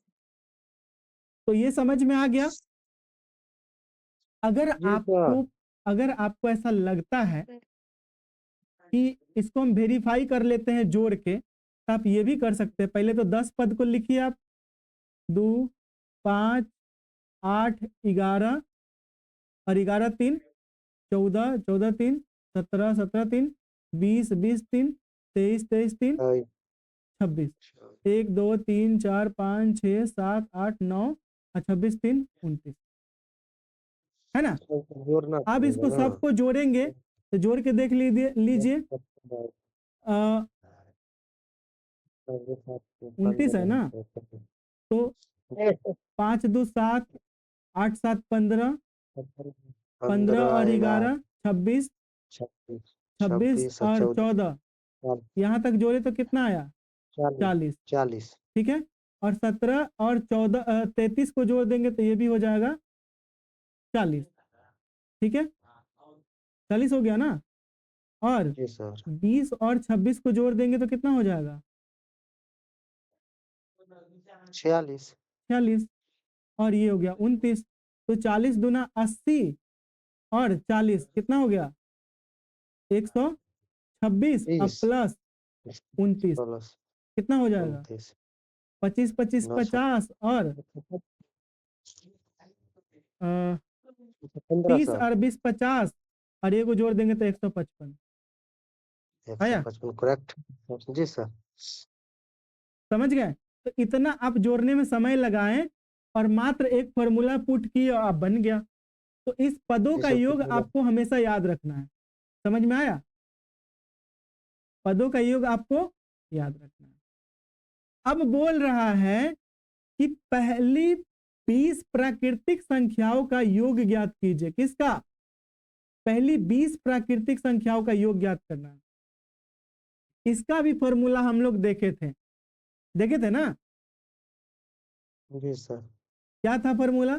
तो ये समझ में आ गया। अगर जी आपको सर। अगर आपको ऐसा लगता है कि इसको हम वेरीफाई कर लेते हैं जोड़ के, तो आप ये भी कर सकते हैं। पहले तो 10 पद को लिखिए आप, 2 5 8 11 और 11 3 14 14 3 17 17 3 20 20 3 23 23 3 26, 1 2 3 4 5 6 7 8 9 और 26 3 29, है ना। जोड़ना अब इसको पड़ेगा ना। सबको जोड़ेंगे तो जोड़ के देख लीजिए 29 है ना। तो 5 2 7 8 7 15 15 और 11 26 26 और 14 यहाँ तक जोड़े तो कितना आया 40। ठीक है, और 17 और 14 33 को जोड़ देंगे तो ये भी हो जाएगा 40। ठीक है, 40 हो गया ना। और 20 और 26 को जोड़ देंगे तो कितना हो जाएगा 46, और ये हो गया 29। तो 40 दूना 80 और 40 कितना हो गया 126, अब प्लस 29 कितना हो जाएगा 25 25 50 और 30 और 20 50 और ये को जोड़ देंगे तो 155 आया। करेक्ट जी सर। समझ गए? तो इतना आप जोड़ने में समय लगाएं और मात्र एक फॉर्मूला पुट किए और आप बन गया। तो इस पदों जी का सर, योग फॉर्मूला आपको हमेशा याद रखना है। समझ में आया? पदों का योग आपको याद रखना है। अब बोल रहा है कि पहली 20 प्राकृतिक संख्याओं का योग ज्ञात कीजिए। किसका? पहली 20 प्राकृतिक संख्याओं का योग ज्ञात करना है। इसका भी फॉर्मूला हम लोग देखे थे ना? जी सर। क्या था फॉर्मूला?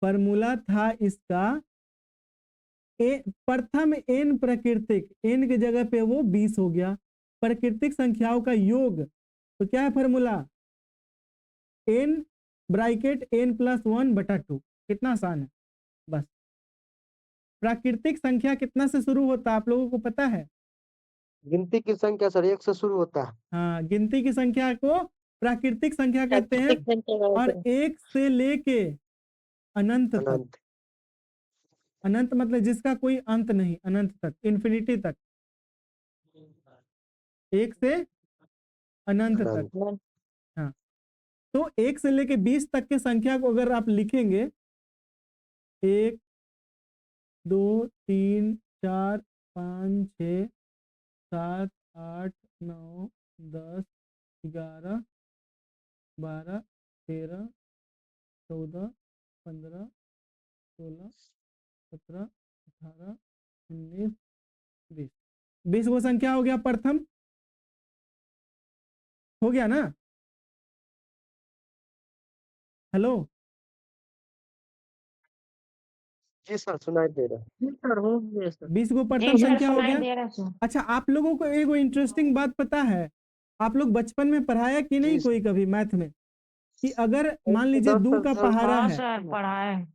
फॉर्मूला था इसका प्रथम n प्राकृतिक, n की जगह पे वो 20 हो गया, प्राकृतिक संख्याओं का योग। तो क्या है फॉर्मूला? n bracket n + 1/2। कितना आसान है, बस। प्राकृतिक संख्या कितना से शुरू होता है आप लोगों को पता है? गिनती की संख्या सर 1 से शुरू होता है। हाँ, गिनती की संख्या को प्राकृतिक संख्या कहते हैं, प्राकृतिक संख्या और कहते हैं। 1 से लेके अनंत तक। अनंत। अनंत मतलब जिसका कोई अंत नहीं, अनंत तक, इन्फिनिटी तक, 1 से अनंत तक। अनंत। हाँ, तो 1 से लेके 20 तक के संख्या को अगर आप लिखेंगे 1 2 3 4 5 6 7 8 9 10 11 12 13 14 15 16 17 18 19 20। 20 वो संख्या हो गया प्रथम, हो गया ना? हेलो, जी सर, सुनाई दे रहा है। जी सर, हो गया सर। 20 को जी प्रथम सर, संख्या हो सुनाई गया। दे रहा है सर। अच्छा, आप लोगों को एगो इंटरेस्टिंग बात पता है? आप लोग बचपन में पढ़ाया कि नहीं जी सर। कोई कभी मैथ में, कि अगर मान लीजिए 2 का पहाड़ा हाँ है, सर, पढ़ा है।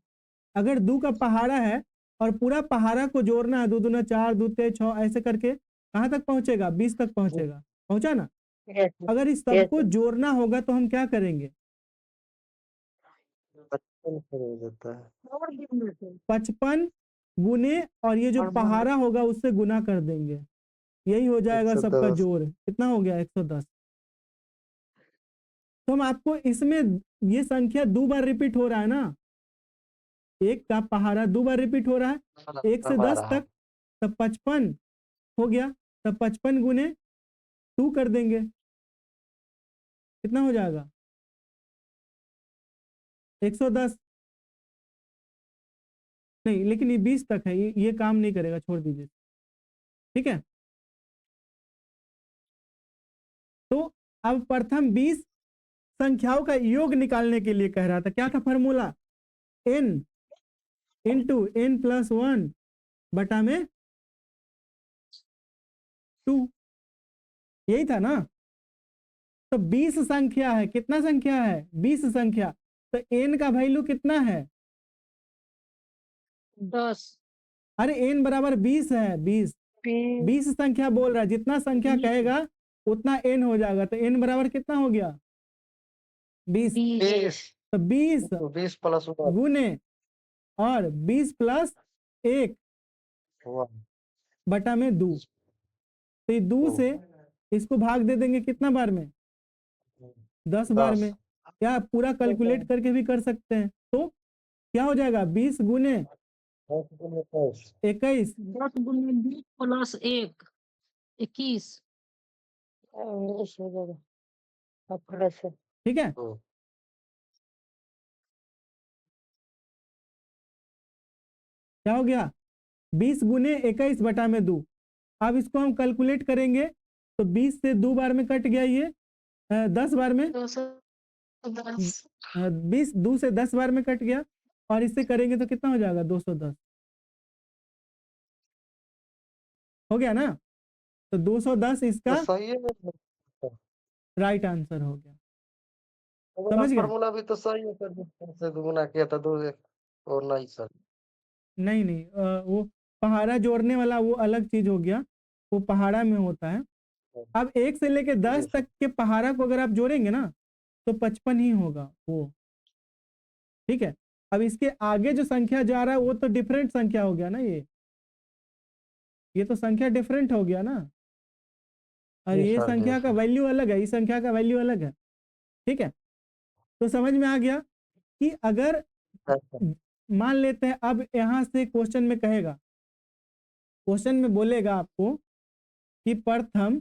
अगर 2 का पहाड़ा है और पूरा पहाड़ा को जोड़ना है, 2 दूना 4, 2 तेज 6, ऐसे करके कहाँ तक पहुंचेगा? 20 तक पहुंचेगा। पहुंचा ना? यस अगर इस यस सबको जोड़ना होगा तो हम क्या करेंगे? 55 हो जाता है। और गिनने से 55 गुने और ये जो और पहाड़ा होगा उससे गुना कर देंगे, यही हो जाएगा सबका 110। जोड़। कितना हो गया? 110। तो हम आपको इसमें ये संख्या 2 बार रिपीट हो रहा है ना, 1 का पहाड़ा 2 बार रिपीट हो रहा है, 1 से 10 तक, तब 55 हो गया, तब 55 गुने 2 कर देंगे, कितना हो जाएगा? 110। नहीं, लेकिन ये 20 तक है, ये काम नहीं करेगा, छोड़ दीजिए। ठीक है, तो अब प्रथम 20 संख्याओं का योग निकालने के लिए कह रहा था। क्या था फॉर्मूला? n इंटू n + 1 बटा में 2, यही था ना? तो 20 संख्या है, कितना संख्या है? 20 संख्या। तो n का वैल्यू कितना है? 10। अरे n बराबर 20 है, 20 20 संख्या बोल रहा है, जितना संख्या कहेगा उतना n हो जाएगा। तो n बराबर कितना हो गया? 20। 20 तो 20 20 प्लस 1 गुने और 20 + 1 बटा में 2। तो ये 2 से इसको भाग दे देंगे कितना बार में? 10 बार में। या पूरा कैलकुलेट करके भी कर सकते हैं। तो क्या हो जाएगा? 20 गुने 21 10 गुने 20 प्लस 1 21। हो जाएगा। अब थोड़ा सा ठीक है, क्या हो गया? 20 गुने 21 बटा में 2। अब इसको हम कैलकुलेट करेंगे तो 20 से 2 बार में कट गया, ये 10 बार में 210 20 2 से 10 बार में कट गया, और इससे करेंगे तो कितना हो जाएगा? 210 हो गया ना? तो 210 इसका तो सही है। राइट आंसर हो गया। समझ गए? फॉर्मूला भी तो सही है सर, से गुना किया था 2 और नहीं सर। नहीं नहीं, वो पहाड़ा जोड़ने वाला वो अलग चीज हो गया, वो पहाड़ा में होता है। अब 1 से लेके 10 तक के पहाड़ा को अगर आप जोड़ेंगे ना तो 55 ही होगा वो। ठीक है, अब इसके आगे जो संख्या जा रहा है वो तो डिफरेंट संख्या हो गया ना, ये तो संख्या डिफरेंट हो गया ना। और जी ये सर, जी संख्या का सर। वैल्यू अलग है, इस संख्या का वैल्यू अलग है। ठीक है, तो समझ में आ गया कि अगर अच्छा, मान लेते हैं अब यहाँ से क्वेश्चन में कहेगा, क्वेश्चन में बोलेगा आपको कि प्रथम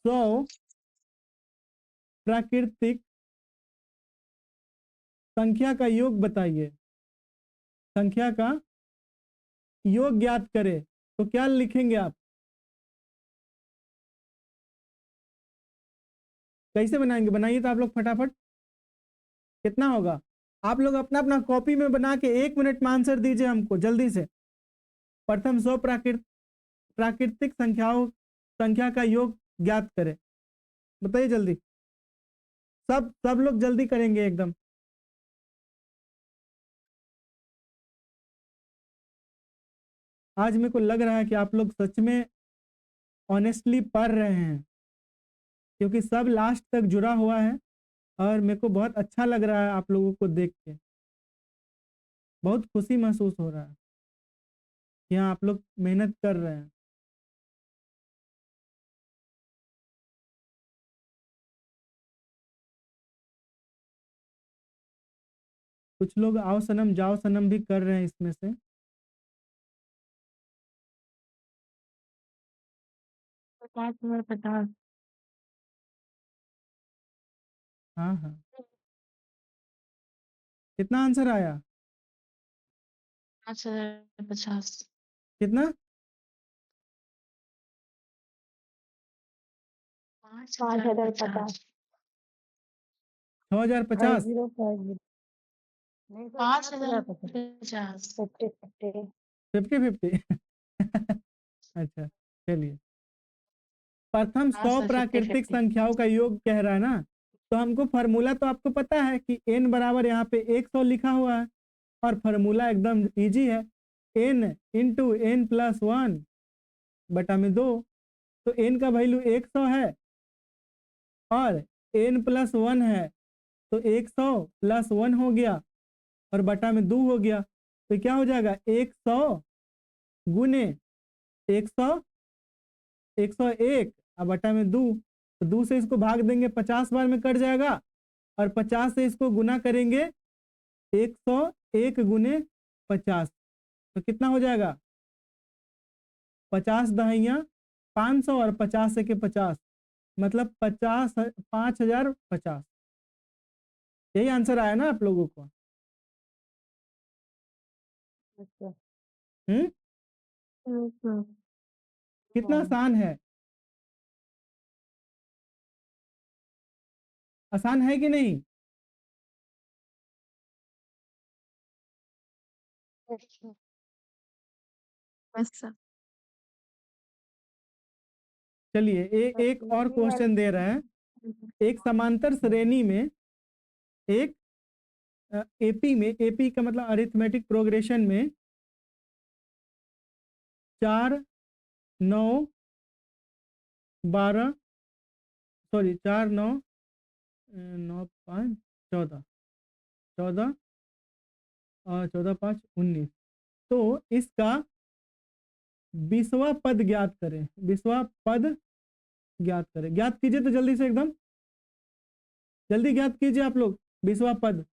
100 प्राकृतिक संख्या का योग बताइए, संख्या का योग ज्ञात करें, तो क्या लिखेंगे आप? कैसे बनाएंगे? बनाइए तो आप लोग फटाफट। कितना होगा? आप लोग अपना अपना कॉपी में बना के 1 मिनट में आंसर दीजिए हमको जल्दी से। प्रथम 100 प्राकृतिक संख्या का योग ज्ञात करें, बताइए जल्दी। सब लोग जल्दी करेंगे एकदम। आज मेरे को लग रहा है कि आप लोग सच में ऑनेस्टली पढ़ रहे हैं, क्योंकि सब लास्ट तक जुड़ा हुआ है और मेरे को बहुत अच्छा लग रहा है आप लोगों को देख के। बहुत खुशी महसूस हो रहा है कि हाँ आप लोग मेहनत कर रहे हैं। कुछ लोग आओ सनम जाओ सनम भी कर रहे हैं इसमें से। 5,050। हाँ हाँ, कितना आंसर आया? 5,050। कितना? 5,050। 6050? 5050 नहीं सर, 5,050। 5050 50-50 अच्छा, चलिए। प्रथम हाँ 100 सर, 50-50। प्राकृतिक संख्याओं का योग कह रहा है ना, तो हमको फार्मूला तो आपको पता है कि n बराबर यहाँ पे 100 लिखा हुआ है, और फार्मूला एकदम इजी है, n इंटू n प्लस 1 बटा में 2। तो n का वैल्यू 100 है और n प्लस 1 है, तो 100 प्लस 1 हो गया और बटा में 2 हो गया। तो क्या हो जाएगा? 100 गुने 100, 101 और बटा में 2। तो 2 से इसको भाग देंगे 50 बार में कट जाएगा, और 50 से इसको गुना करेंगे 101 गुने 50, तो कितना हो जाएगा? 50 दहिया 500 और 50 से के 50, मतलब 5050। यही आंसर आया ना आप लोगों को? अच्छा। हम्म, हम्म। कितना आसान है? आसान है कि नहीं? अच्छा। बस सर। चलिए एक और क्वेश्चन दे रहा है। एक समांतर श्रेणी में एक एपी में, एपी का मतलब अरिथमेटिक प्रोग्रेशन में 4 9 12 सॉरी 4 9 9 5 14 14 और 14 5 19, तो इसका 20वां पद ज्ञात करें। 20वां पद ज्ञात करें, ज्ञात कीजिए तो जल्दी से, एकदम जल्दी ज्ञात कीजिए आप लोग 20वां पद।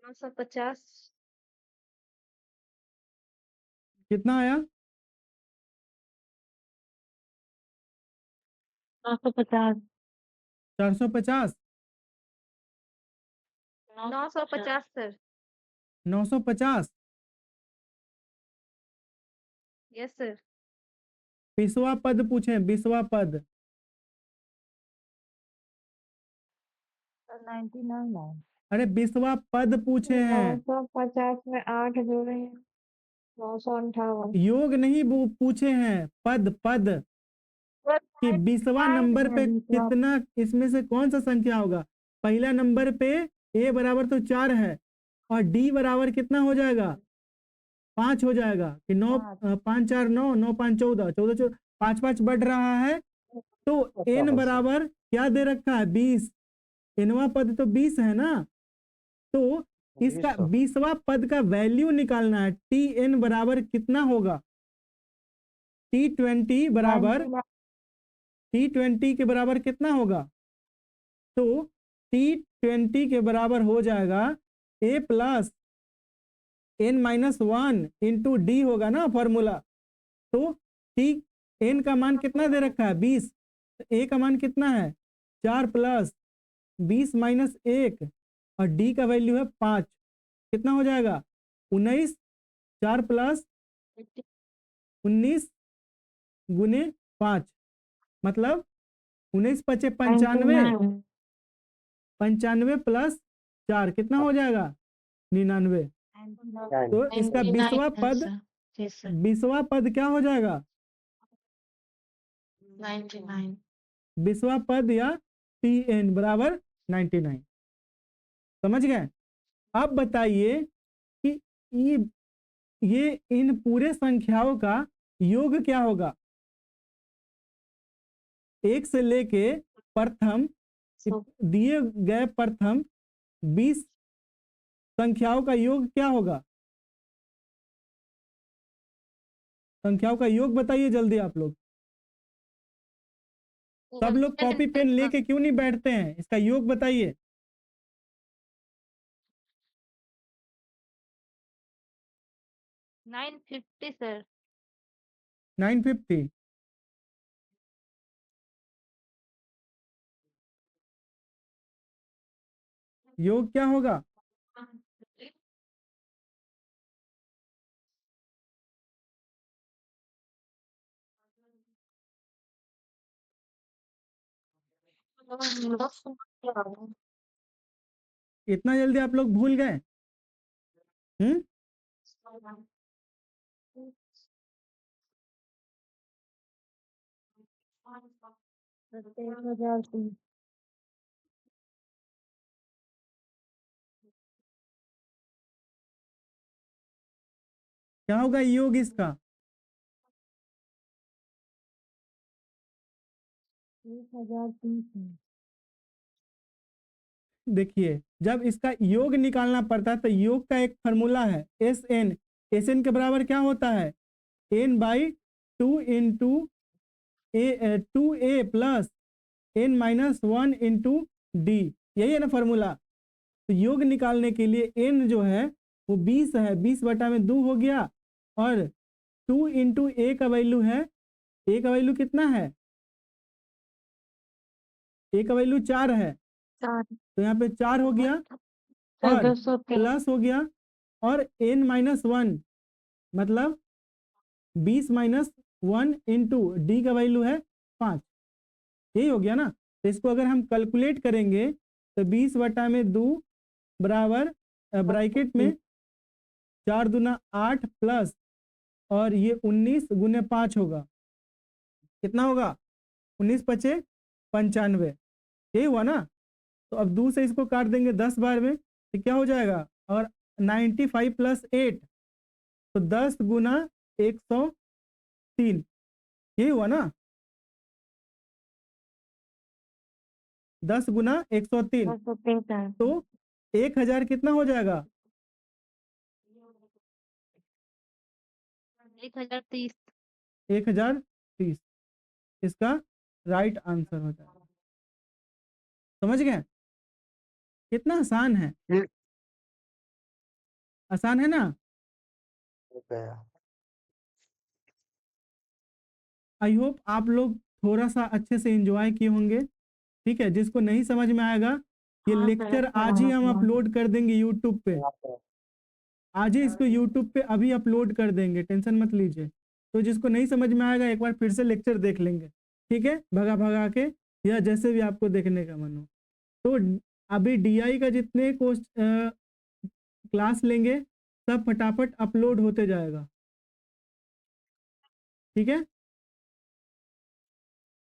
नौ सौ पचास। कितना आया? 950। 450? 950 सर। 950? Yes sir. 20वां पद पूछे, 20वां पद। 99 है। अरे 20वां पद पूछे हैं। 950 में 8 जोड़े हैं। 958 योग नहीं पूछे हैं, पद पद कि 20वां नंबर पे कितना, इसमें से कौन सा संख्या होगा। पहला नंबर पे ए बराबर तो 4 है और डी बराबर कितना हो जाएगा, 5 हो जाएगा कि 9 5 4 9 9 5 14 14 5 5 बढ़ रहा है। तो एन बराबर क्या दे रखा है, 20। एनवा पद तो 20 है ना, तो इसका 20वां पद का वैल्यू निकालना है। टी एन बराबर कितना होगा, T20 बराबर, T20 के बराबर कितना होगा, तो T20 के बराबर हो जाएगा A plus n-1 into D होगा ना फॉर्मूला। तो टी एन का मान कितना दे रखा है, 20। ए का मान कितना है, 4 प्लस 20 माइनस 1 और डी का वैल्यू है 5। कितना हो जाएगा, 19। 4 प्लस 19 गुने 5 मतलब 19 पचे 95, 95 प्लस 4 कितना हो जाएगा, 99। तो इसका 20वां पद, 20वां पद क्या हो जाएगा, 99 20वां पद या टी एन बराबर 99। समझ गए। अब बताइए कि ये इन पूरे संख्याओं का योग क्या होगा। एक से लेके प्रथम दिए गए प्रथम 20 संख्याओं का योग क्या होगा, संख्याओं का योग बताइए जल्दी आप लोग। सब लोग कॉपी पेन लेके क्यों नहीं बैठते हैं, इसका योग बताइए। 950 सर। 950 योग क्या होगा, इतना जल्दी आप लोग भूल गए। क्या होगा योग इसका, 1030 देखिए जब इसका योग निकालना पड़ता है तो योग का एक फॉर्मूला है एस एन। एस एन के बराबर क्या होता है, n by 2 into A 2a plus n-1 into D, यही है ना फॉर्मूला। तो योग निकालने के लिए n जो है वो 20 है, 20 बटा में 2 हो गया और 2 इंटू ए का वैल्यू है, ए का वैल्यू कितना है, ए का वैल्यू 4 है, तो यहाँ पे 4 हो गया और प्लस हो गया और n-1 मतलब 20 माइनस 1 इंटू डी का वैल्यू है 5, यही हो गया ना। तो इसको अगर हम कैलकुलेट करेंगे तो 20 बटा में 2 बराबर ब्रैकेट में 4 दूना 8 प्लस और ये 19 गुने 5 होगा, कितना होगा, 19 पचे 95, यही हुआ ना। तो अब 2 से इसको काट देंगे 10 बार में तो क्या हो जाएगा, और 95 प्लस 8 तो 10 गुना 103, यही हुआ ना, 10 गुना 103 तो 1000 कितना हो जाएगा, 1030। 1030 इसका राइट आंसर हो जाएगा। समझ गए, कितना आसान है, आसान है ना। आई होप आप लोग थोड़ा सा अच्छे से एंजॉय किए होंगे। ठीक है, जिसको नहीं समझ में आएगा ये लेक्चर आज ही हम अपलोड कर देंगे यूट्यूब पे, आज ही इसको यूट्यूब पे अभी अपलोड कर देंगे, टेंशन मत लीजिए। तो जिसको नहीं समझ में आएगा एक बार फिर से लेक्चर देख लेंगे, ठीक है, भगा भगा के या जैसे भी आपको देखने का मन हो। तो अभी डीआई का जितने क्लास लेंगे सब फटाफट अपलोड होते जाएगा। ठीक है,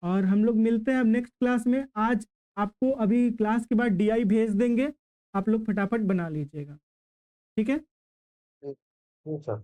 और हम लोग मिलते हैं अब नेक्स्ट क्लास में। आज आपको अभी क्लास के बाद DI भेज देंगे, आप लोग फटाफट बना लीजिएगा, ठीक है। ठीक सर।